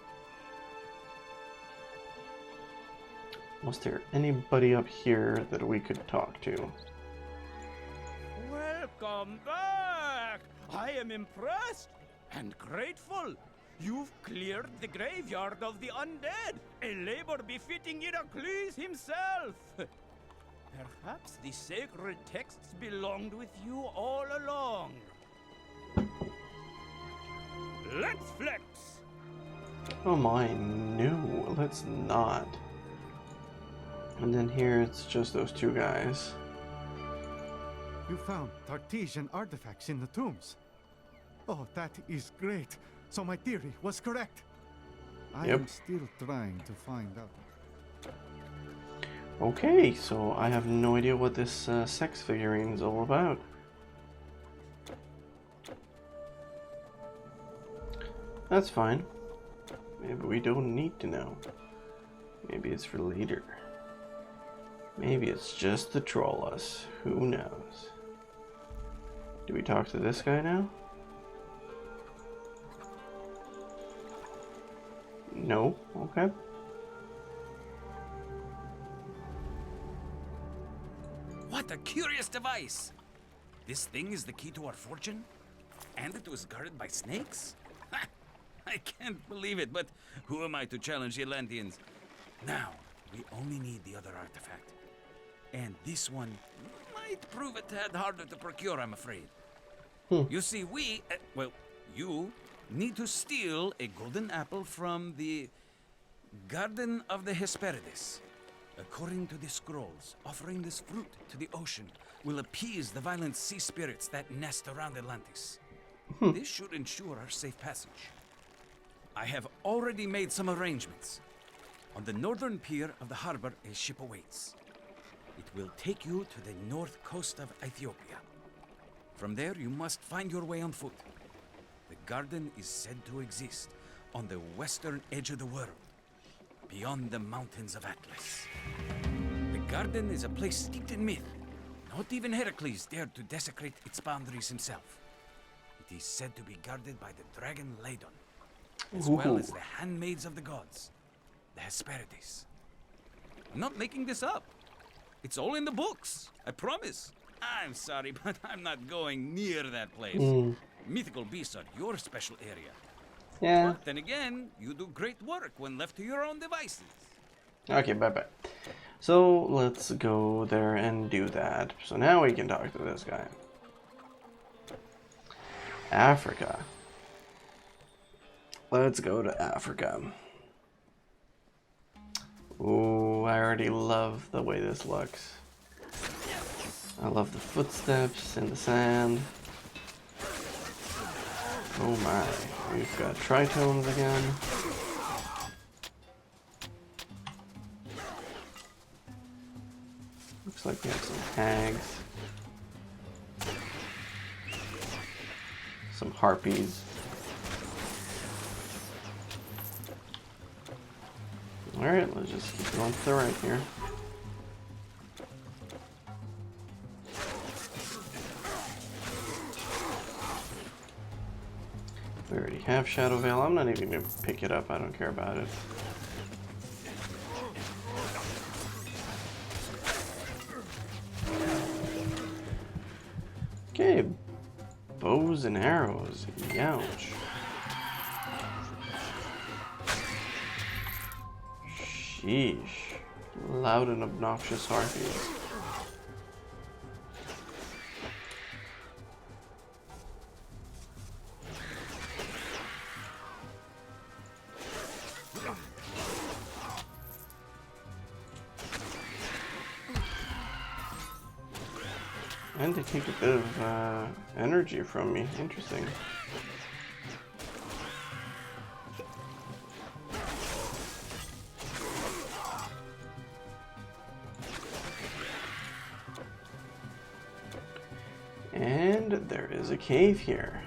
Was there anybody up here that we could talk to? Welcome back! I am impressed and grateful. You've cleared the graveyard of the undead, a labor befitting Heracles himself. Perhaps the sacred texts belonged with you all along. Let's flex! Oh my, no, let's not. And then here it's just those 2 guys. You found Tartesian artifacts in the tombs. Oh, that is great. So my theory was correct. I am still trying to find out. Okay, so I have no idea what this sex figurine is all about. That's fine. Maybe we don't need to know. Maybe it's for later. Maybe it's just to troll us. Who knows? Do we talk to this guy now? No? Okay. What a curious device! This thing is the key to our fortune? And it was guarded by snakes? I can't believe it, but who am I to challenge the Atlanteans? Now, we only need the other artifact. And this one might prove a tad harder to procure, I'm afraid. You see, you need to steal a golden apple from the Garden of the Hesperides. According to the scrolls, offering this fruit to the ocean will appease the violent sea spirits that nest around Atlantis. This should ensure our safe passage. I have already made some arrangements. On the northern pier of the harbor, a ship awaits. It will take you to the north coast of Ethiopia. From there, you must find your way on foot. The garden is said to exist on the western edge of the world, beyond the mountains of Atlas. The garden is a place steeped in myth. Not even Heracles dared to desecrate its boundaries himself. It is said to be guarded by the dragon Ladon, as well as the handmaids of the gods, the Hesperides. I'm not making this up. It's all in the books, I promise. I'm sorry, but I'm not going near that place. Mythical beasts are your special area. Yeah. But then again, you do great work when left to your own devices. Okay, bye-bye. So, let's go there and do that. So now we can talk to this guy. Africa. Let's go to Africa. Ooh, I already love the way this looks. I love the footsteps in the sand. Oh my, we've got tritones again. Looks like we have some hags. Some harpies. Alright, let's just keep going to the right here. We already have Shadow Veil. I'm not even going to pick it up. I don't care about it. Okay. Bows and arrows. Youch. Sheesh. Loud and obnoxious harpies. And they take a bit of energy from me. Interesting. And there is a cave here.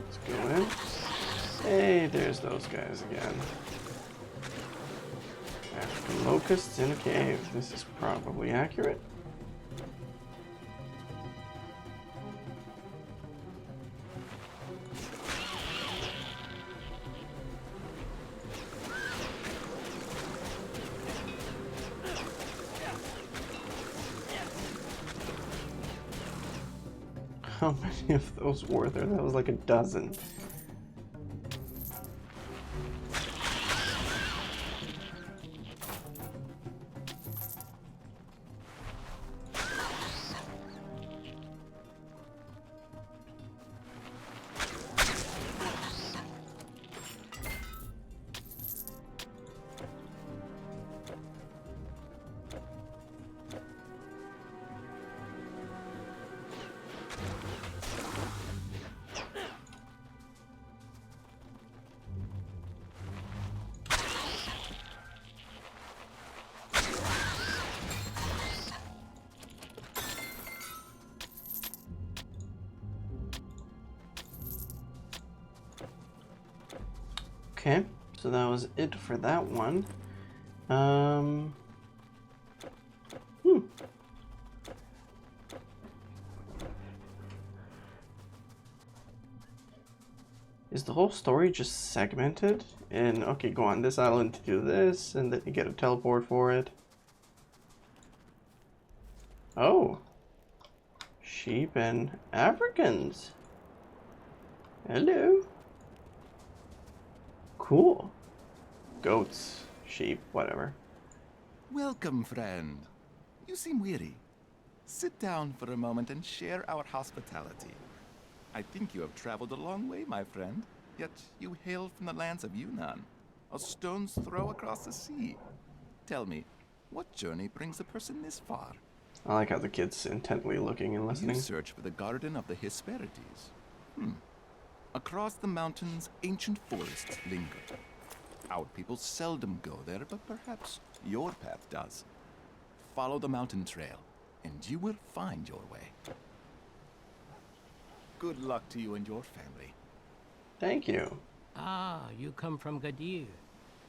Let's go in. Hey, there's those guys again. African locusts in a cave. This is probably accurate. How many of those were there? That was like a dozen. Okay, so that was it for that one. Is the whole story just segmented? And okay, go on this island to do this, and then you get a teleport for it. Oh. Sheep and Africans. Hello. Cool. Goats, sheep, whatever. Welcome, friend. You seem weary. Sit down for a moment and share our hospitality. I think you have traveled a long way, my friend, yet you hail from the lands of Yunnan, a stone's throw across the sea. Tell me, what journey brings a person this far? I like how the kid's intently looking and listening. You search for the Garden of the Hesperides. Across the mountains, ancient forests linger. Our people seldom go there, but perhaps your path does. Follow the mountain trail, and you will find your way. Good luck to you and your family. Thank you. Ah, you come from Gadir.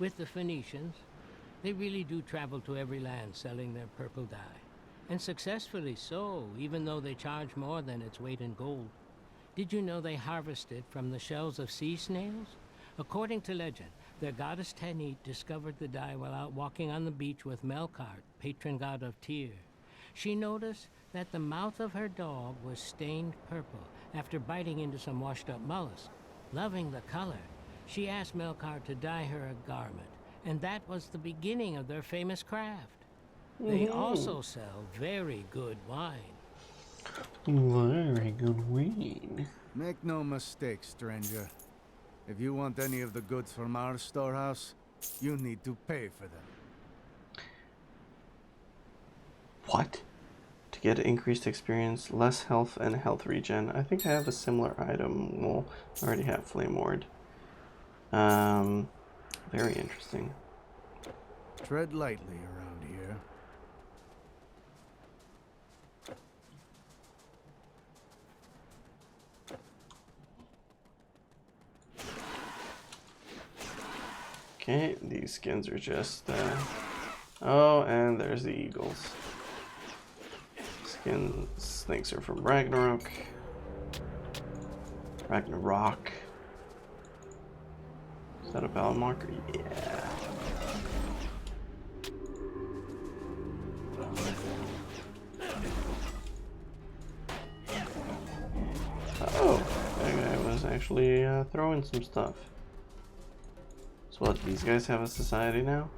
With the Phoenicians, they really do travel to every land selling their purple dye. And successfully so, even though they charge more than its weight in gold. Did you know they harvest it from the shells of sea snails? According to legend, their goddess Tanit discovered the dye while out walking on the beach with Melkart, patron god of Tyr. She noticed that the mouth of her dog was stained purple after biting into some washed-up mollusk. Loving the color, she asked Melkart to dye her a garment, and that was the beginning of their famous craft. They also sell very good wine. Very good wine. Make no mistake, stranger. If you want any of the goods from our storehouse, you need to pay for them. What? To get increased experience, less health, and health regen. I think I have a similar item. Well, I already have Flame Ward. Very interesting. Tread lightly around here. Okay, these skins are just, oh, and there's the eagles. Snakes are from Ragnarok. Ragnarok. Is that a battle marker? Yeah. Oh, that guy was actually throwing some stuff. So what, these guys have a society now?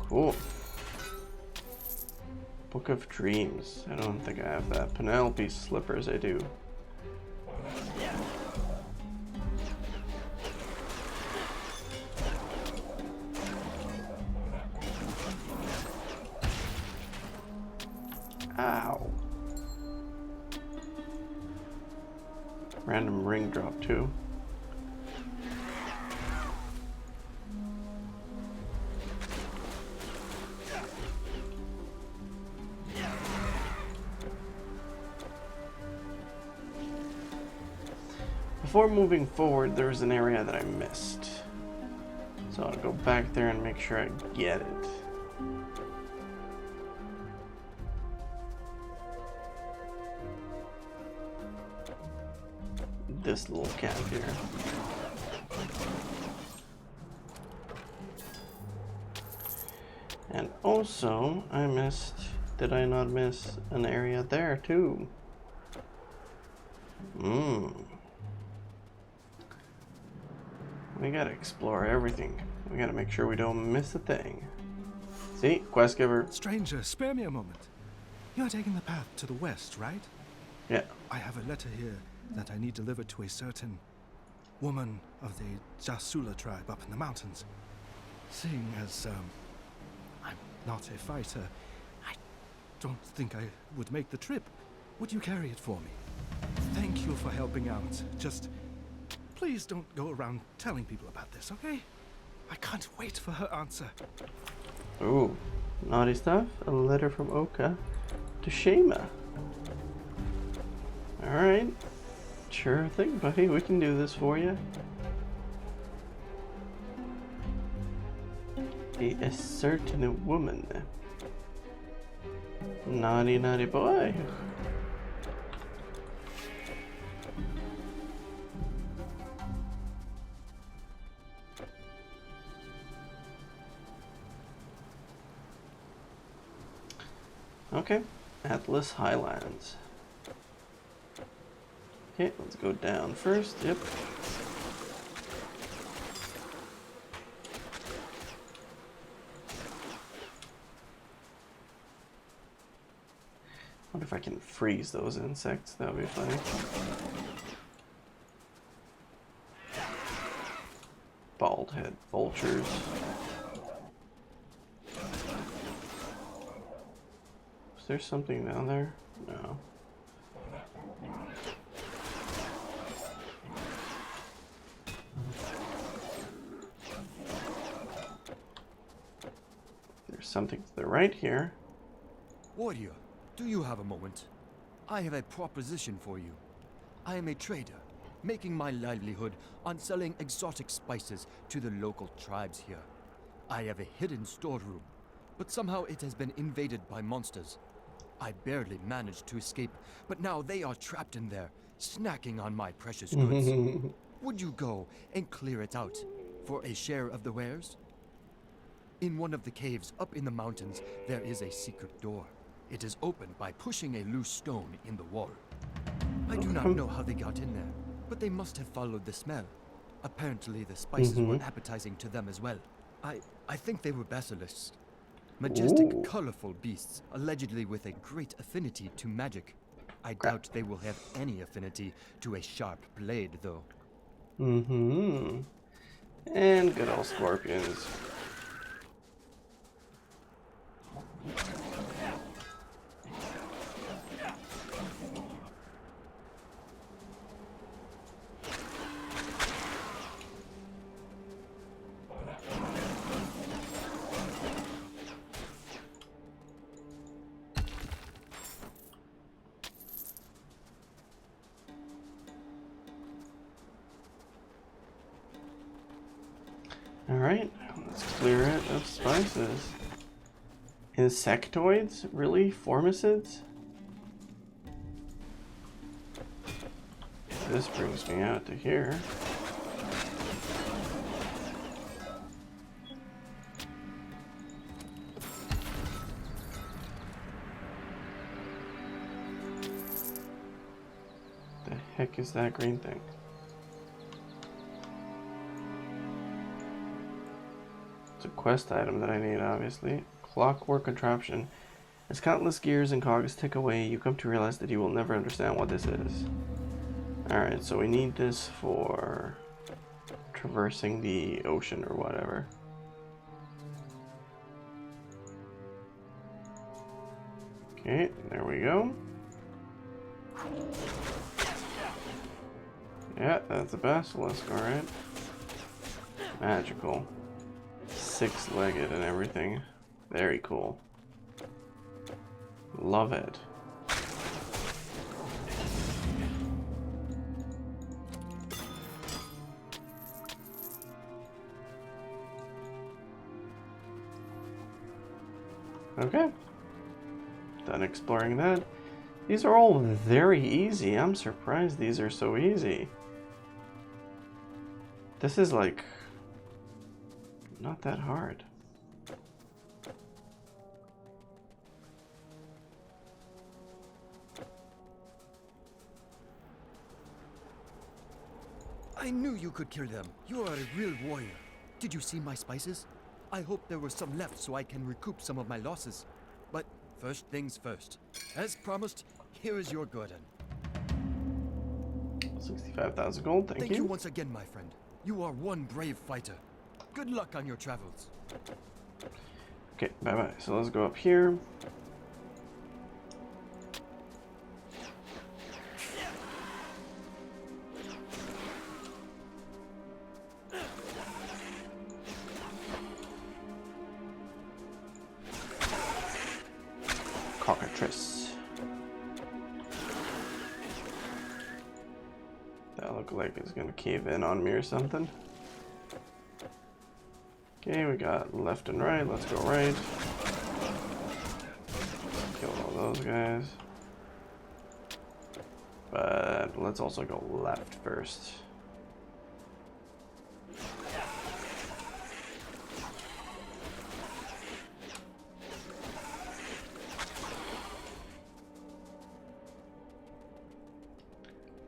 Cool. Book of Dreams. I don't think I have that. Penelope's Slippers, I do. Ow. Random ring drop too. Before moving forward, there's an area that I missed. So I'll go back there and make sure I get it. This little camp here. And also, I missed, did I not miss an area there too? We gotta explore everything. We gotta make sure we don't miss a thing. See? Quest giver. Stranger, spare me a moment. You are taking the path to the west, right? Yeah. I have a letter here that I need delivered to a certain woman of the Jasula tribe up in the mountains. Seeing as, I'm not a fighter, I don't think I would make the trip. Would you carry it for me? Thank you for helping out. Just, please don't go around telling people about this, okay? I can't wait for her answer. Ooh, naughty stuff. A letter from Oka. to Shema. Alright. Sure thing, buddy. We can do this for you. A certain woman. Naughty, naughty boy. Okay, Atlas Highlands. Okay, let's go down first. Yep. Wonder if I can freeze those insects. That would be funny. Bald head vultures. Is there something down there? No. There's something to the right here. Warrior, do you have a moment? I have a proposition for you. I am a trader, making my livelihood on selling exotic spices to the local tribes here. I have a hidden storeroom, but somehow it has been invaded by monsters. I barely managed to escape, but now they are trapped in there, snacking on my precious goods. Would you go and clear it out for a share of the wares? In one of the caves up in the mountains, there is a secret door. It is opened by pushing a loose stone in the wall. I do not know how they got in there, but they must have followed the smell. Apparently the spices were appetizing to them as well. I think they were basilisks. Majestic, colorful beasts, allegedly with a great affinity to magic. I doubt they will have any affinity to a sharp blade, though. And good old scorpions. Alright, let's clear it of spices. Insectoids? Really? Formicids? This brings me out to here. The heck is that green thing? It's a quest item that I need, obviously. Clockwork contraption. As countless gears and cogs tick away, you come to realize that you will never understand what this is. Alright, so we need this for traversing the ocean or whatever. Okay, there we go. Yeah, that's a basilisk, alright. Magical. Six-legged and everything. Very cool. Love it. Okay. Done exploring that. These are all very easy. I'm surprised these are so easy. This is like not that hard. I knew you could kill them. You are a real warrior. Did you see my spices? I hope there were some left so I can recoup some of my losses. But first things first. As promised, here is your guerdon. 65,000 gold, thank you. Thank you once again, my friend. You are one brave fighter. Good luck on your travels. Okay, bye-bye. So let's go up here. Cockatrice. That look like it's gonna cave in on me or something. Okay, we got left and right. Let's go right. Kill all those guys. But let's also go left first.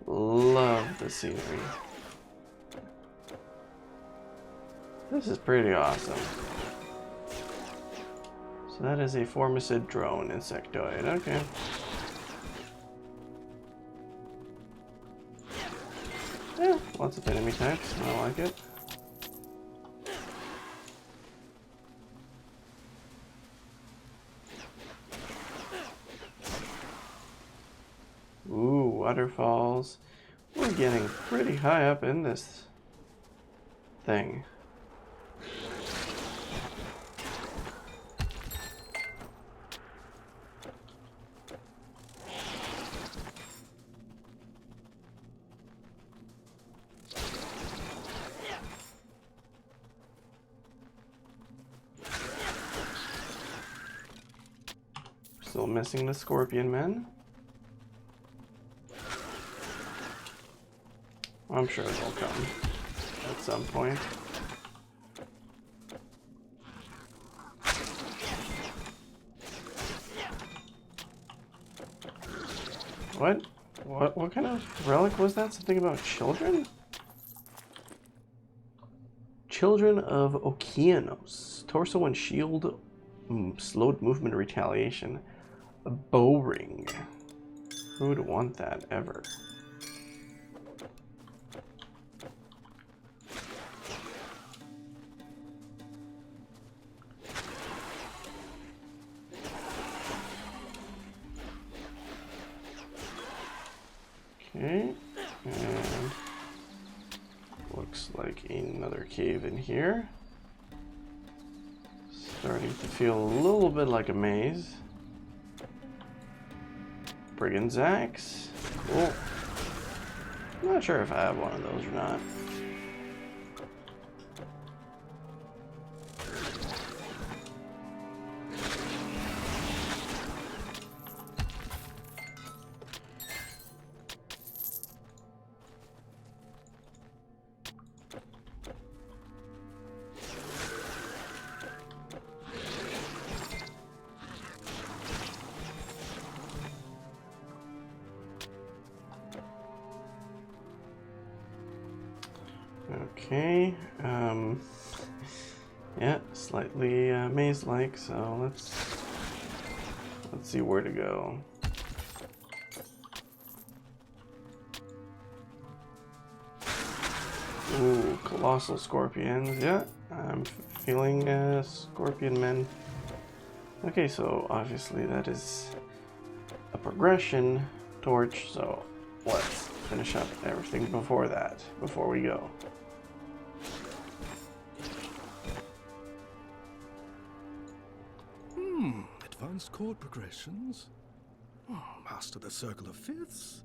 Love the scenery. This is pretty awesome. So that is a formicid drone insectoid. Okay. Yeah, lots of enemy types. I like it. Ooh, waterfalls. We're getting pretty high up in this thing. Still missing the scorpion men. I'm sure they'll come at some point. What kind of relic was that? Something about children? Children of Okeanos. Torso and shield slowed movement retaliation. A bow ring. Who would want that ever? Okay, and looks like another cave in here. Starting to feel a little bit like a maze. Brigand's axe. Oh, I'm not sure if I have one of those or not. Okay, yeah, slightly maze-like, so let's see where to go. Ooh, colossal scorpions, yeah, I'm feeling scorpion men. Okay, so obviously that is a progression torch, so let's finish up everything before that, before we go. Advanced chord progressions. Master the Circle of Fifths.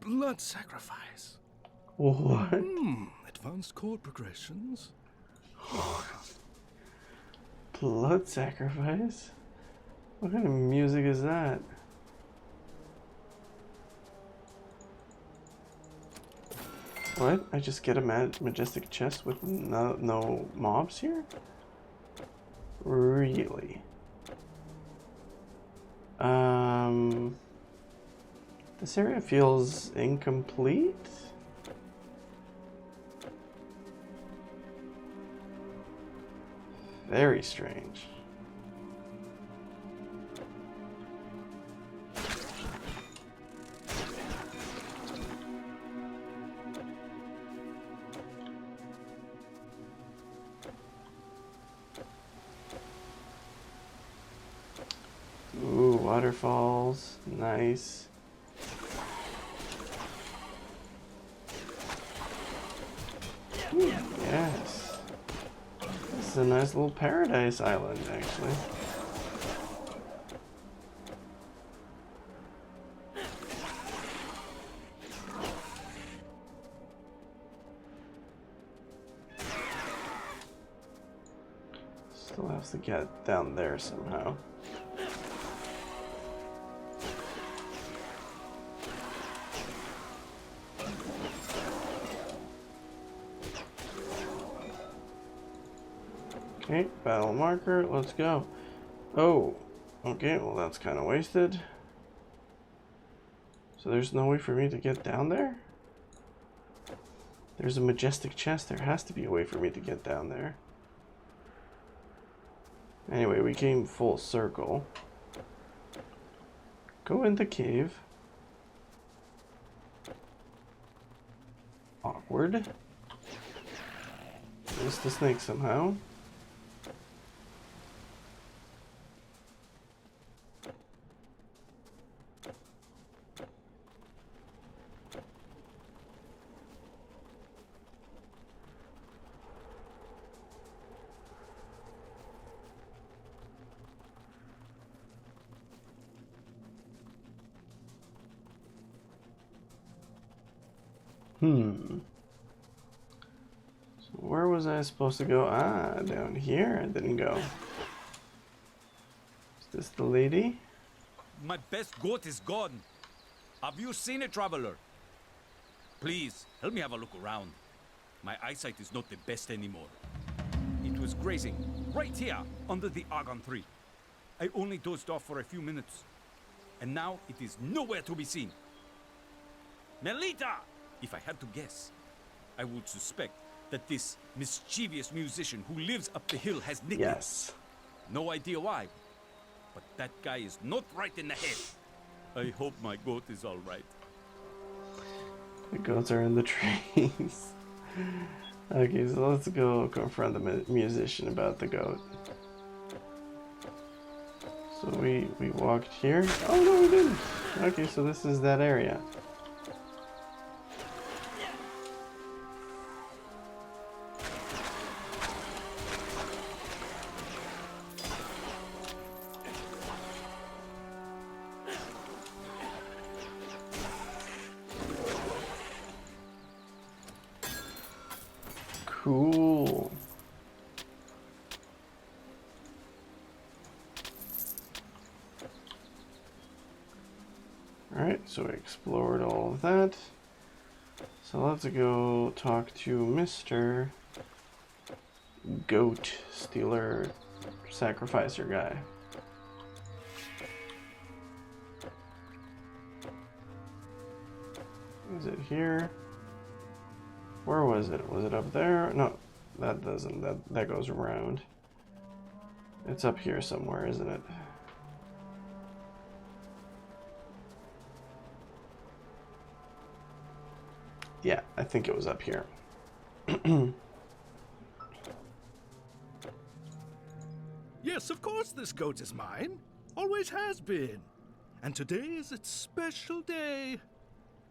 Blood sacrifice. What? Advanced chord progressions. Blood sacrifice? What kind of music is that? What? I just get a majestic chest with no mobs here? Really? This area feels incomplete? Very strange. Ooh, waterfalls. Nice. Ooh, yes. This is a nice little paradise island, actually. Still have to get down there somehow. Okay, battle marker, let's go. Oh, okay, well that's kind of wasted. So there's no way for me to get down there? There's a majestic chest, there has to be a way for me to get down there. Anyway, we came full circle. Go in the cave. Awkward. Missed the snake somehow. So where was I supposed to go? Ah, down here. I didn't go. Is this the lady? My best goat is gone. Have you seen it, traveler? Please, help me have a look around. My eyesight is not the best anymore. It was grazing right here under the Argon tree. I only dozed off for a few minutes. And now it is nowhere to be seen. Melita! If I had to guess, I would suspect that this mischievous musician who lives up the hill has nicked Yes. it. No idea why, but that guy is not right in the head. I hope my goat is all right. The goats are in the trees. Okay, so let's go confront the musician about the goat. So we walked here. Oh no, we didn't. Okay, so this is that area. Cool. Alright, so we explored all of that. So let's go talk to Mr. Goat Stealer Sacrificer guy. Is it here? Where was it? Was it up there? No, that doesn't. That goes around. It's up here somewhere, isn't it? Yeah, I think it was up here. Yes, of course this goat is mine. Always has been. And today is its special day.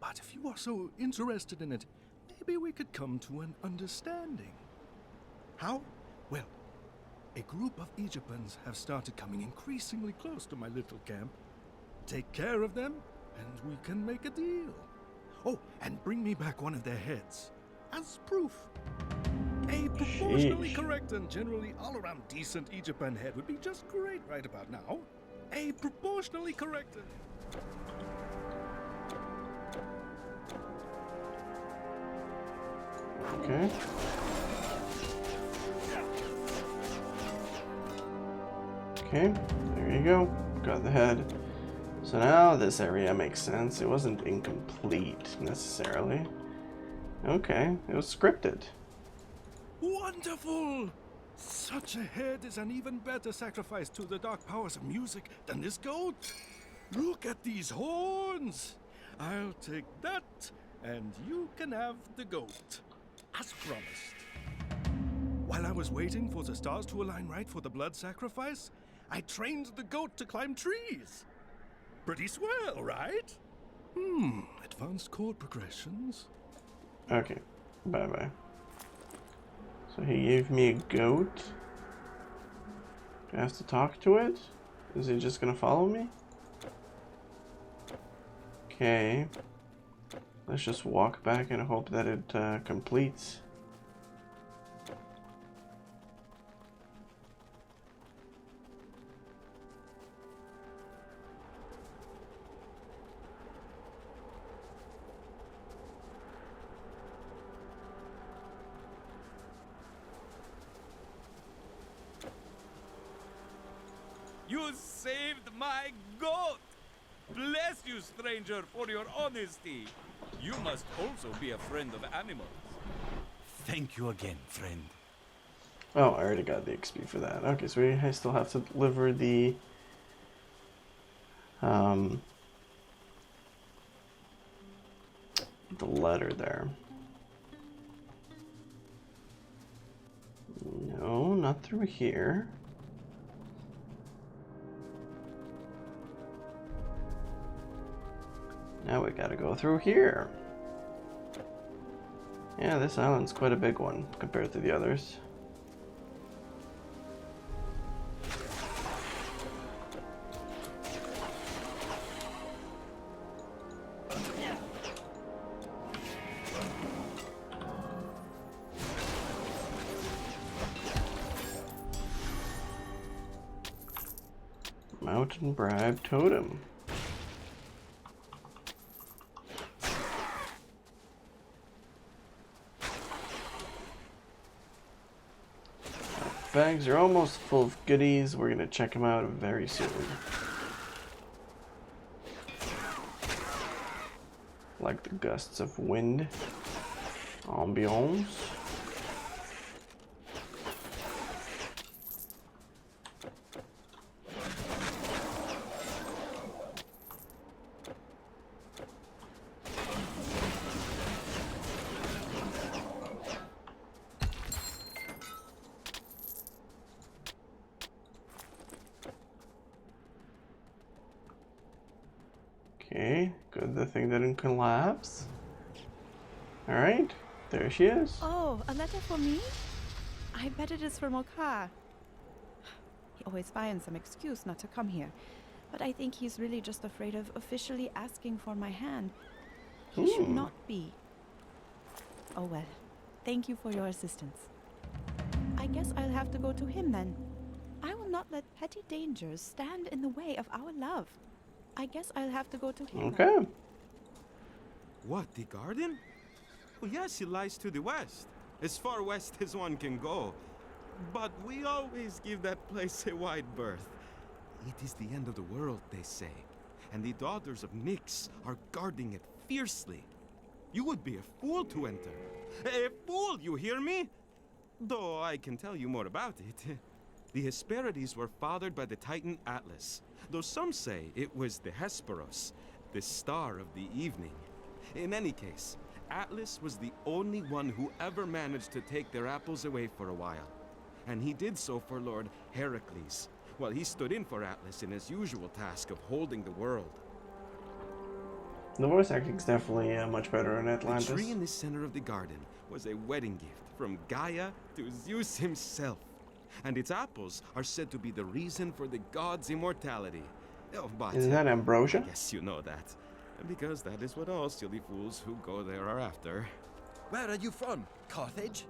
But if you are so interested in it, maybe we could come to an understanding. How? Well, a group of Egyptians have started coming increasingly close to my little camp. Take care of them, and we can make a deal. Oh, and bring me back one of their heads, as proof. A proportionally correct and generally all-around decent Egyptian head would be just great right about now. A proportionally correct... Okay. Okay, there you go. Got the head. So now this area makes sense. It wasn't incomplete necessarily. Okay, it was scripted. Wonderful! Such a head is an even better sacrifice to the dark powers of music than this goat. Look at these horns! I'll take that, and you can have the goat. As promised. While I was waiting for the stars to align right for the blood sacrifice, I trained the goat to climb trees. Pretty swell, right? Advanced chord progressions. Okay, bye-bye. So he gave me a goat. Do I have to talk to it? Is he just gonna follow me? Okay. Let's just walk back and hope that it completes. You saved my goat! Bless you, stranger, for your honesty. You must also be a friend of animals. Thank you again, friend. Oh, I already got the XP for that. Okay, so I still have to deliver the letter there. No, not through here. Now we gotta go through here. Yeah, this island's quite a big one compared to the others. Mountain Bribe Totem. Bags are almost full of goodies. We're gonna check them out very soon. Like the gusts of wind. Ambiance. Okay, good. The thing didn't collapse. Alright, there she is. Oh, a letter for me? I bet it is from Okar. He always finds some excuse not to come here, but I think he's really just afraid of officially asking for my hand. He should not be. Oh well, thank you for your assistance. I guess I'll have to go to him then. I will not let petty dangers stand in the way of our love. I guess I'll have to go to him. Okay. What, the garden? Oh, yes, it lies to the west. As far west as one can go. But we always give that place a wide berth. It is the end of the world, they say. And the daughters of Nyx are guarding it fiercely. You would be a fool to enter. A fool, you hear me? Though I can tell you more about it. The Hesperides were fathered by the Titan Atlas. Though some say it was the Hesperos, the star of the evening. In any case, Atlas was the only one who ever managed to take their apples away for a while. And he did so for Lord Heracles, while he stood in for Atlas in his usual task of holding the world. The voice acting is definitely much better in Atlantis. The tree in the center of the garden was a wedding gift from Gaia to Zeus himself. And its apples are said to be the reason for the god's immortality. Oh, but isn't that ambrosia? Yes, you know that. Because that is what all silly fools who go there are after. Where are you from? Carthage?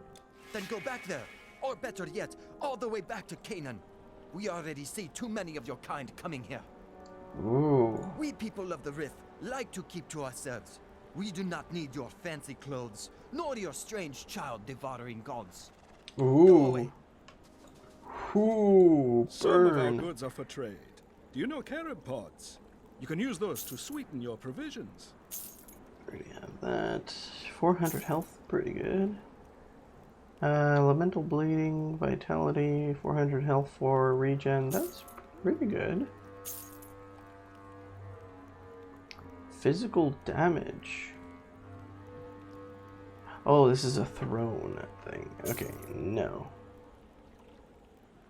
Then go back there. Or better yet, all the way back to Canaan. We already see too many of your kind coming here. Ooh. We people of the Rift like to keep to ourselves. We do not need your fancy clothes, nor your strange child-devouring gods. Ooh. Go away. Ooh, Some of our burn. goods are for trade. Do you know carob pods? You can use those to sweeten your provisions. Already have that. 400 health, pretty good. Elemental bleeding, vitality, 400 health for regen. That's pretty good. Physical damage. Oh, this is a throne thing. Okay, no.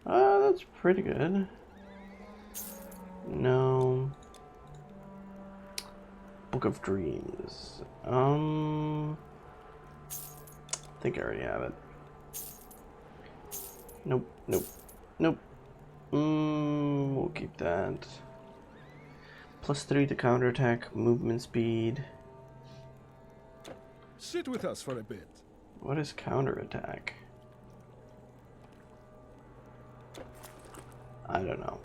That's pretty good. No. Book of Dreams. I think I already have it. Nope, nope, nope. We'll keep that. +3 to counterattack, movement speed. Sit with us for a bit. What is counterattack? I don't know.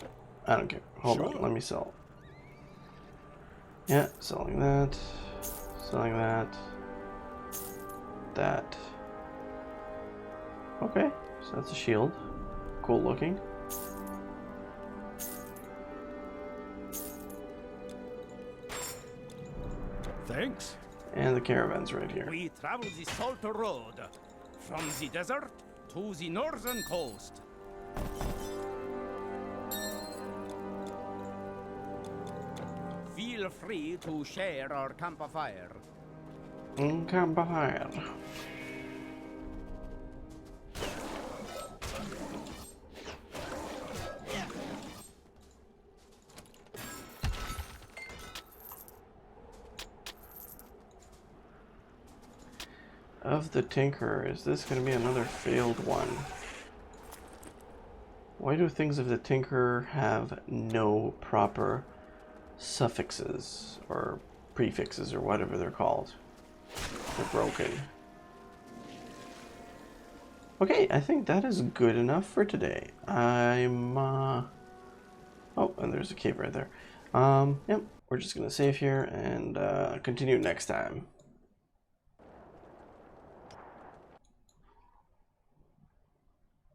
I don't care. Hold on, let me sell. Yeah, selling that. Selling that. That. Okay, so that's a shield. Cool looking. Thanks. And the caravan's right here. We travel the salt road from the desert to the northern coast. Feel free to share our campfire. Campfire. Of the Tinker, is this going to be another failed one? Why do things of the Tinker have no proper suffixes or prefixes or whatever they're called? They're broken. Okay, I think that is good enough for today. Oh, and there's a cave right there. Yep, we're just gonna save here and continue next time.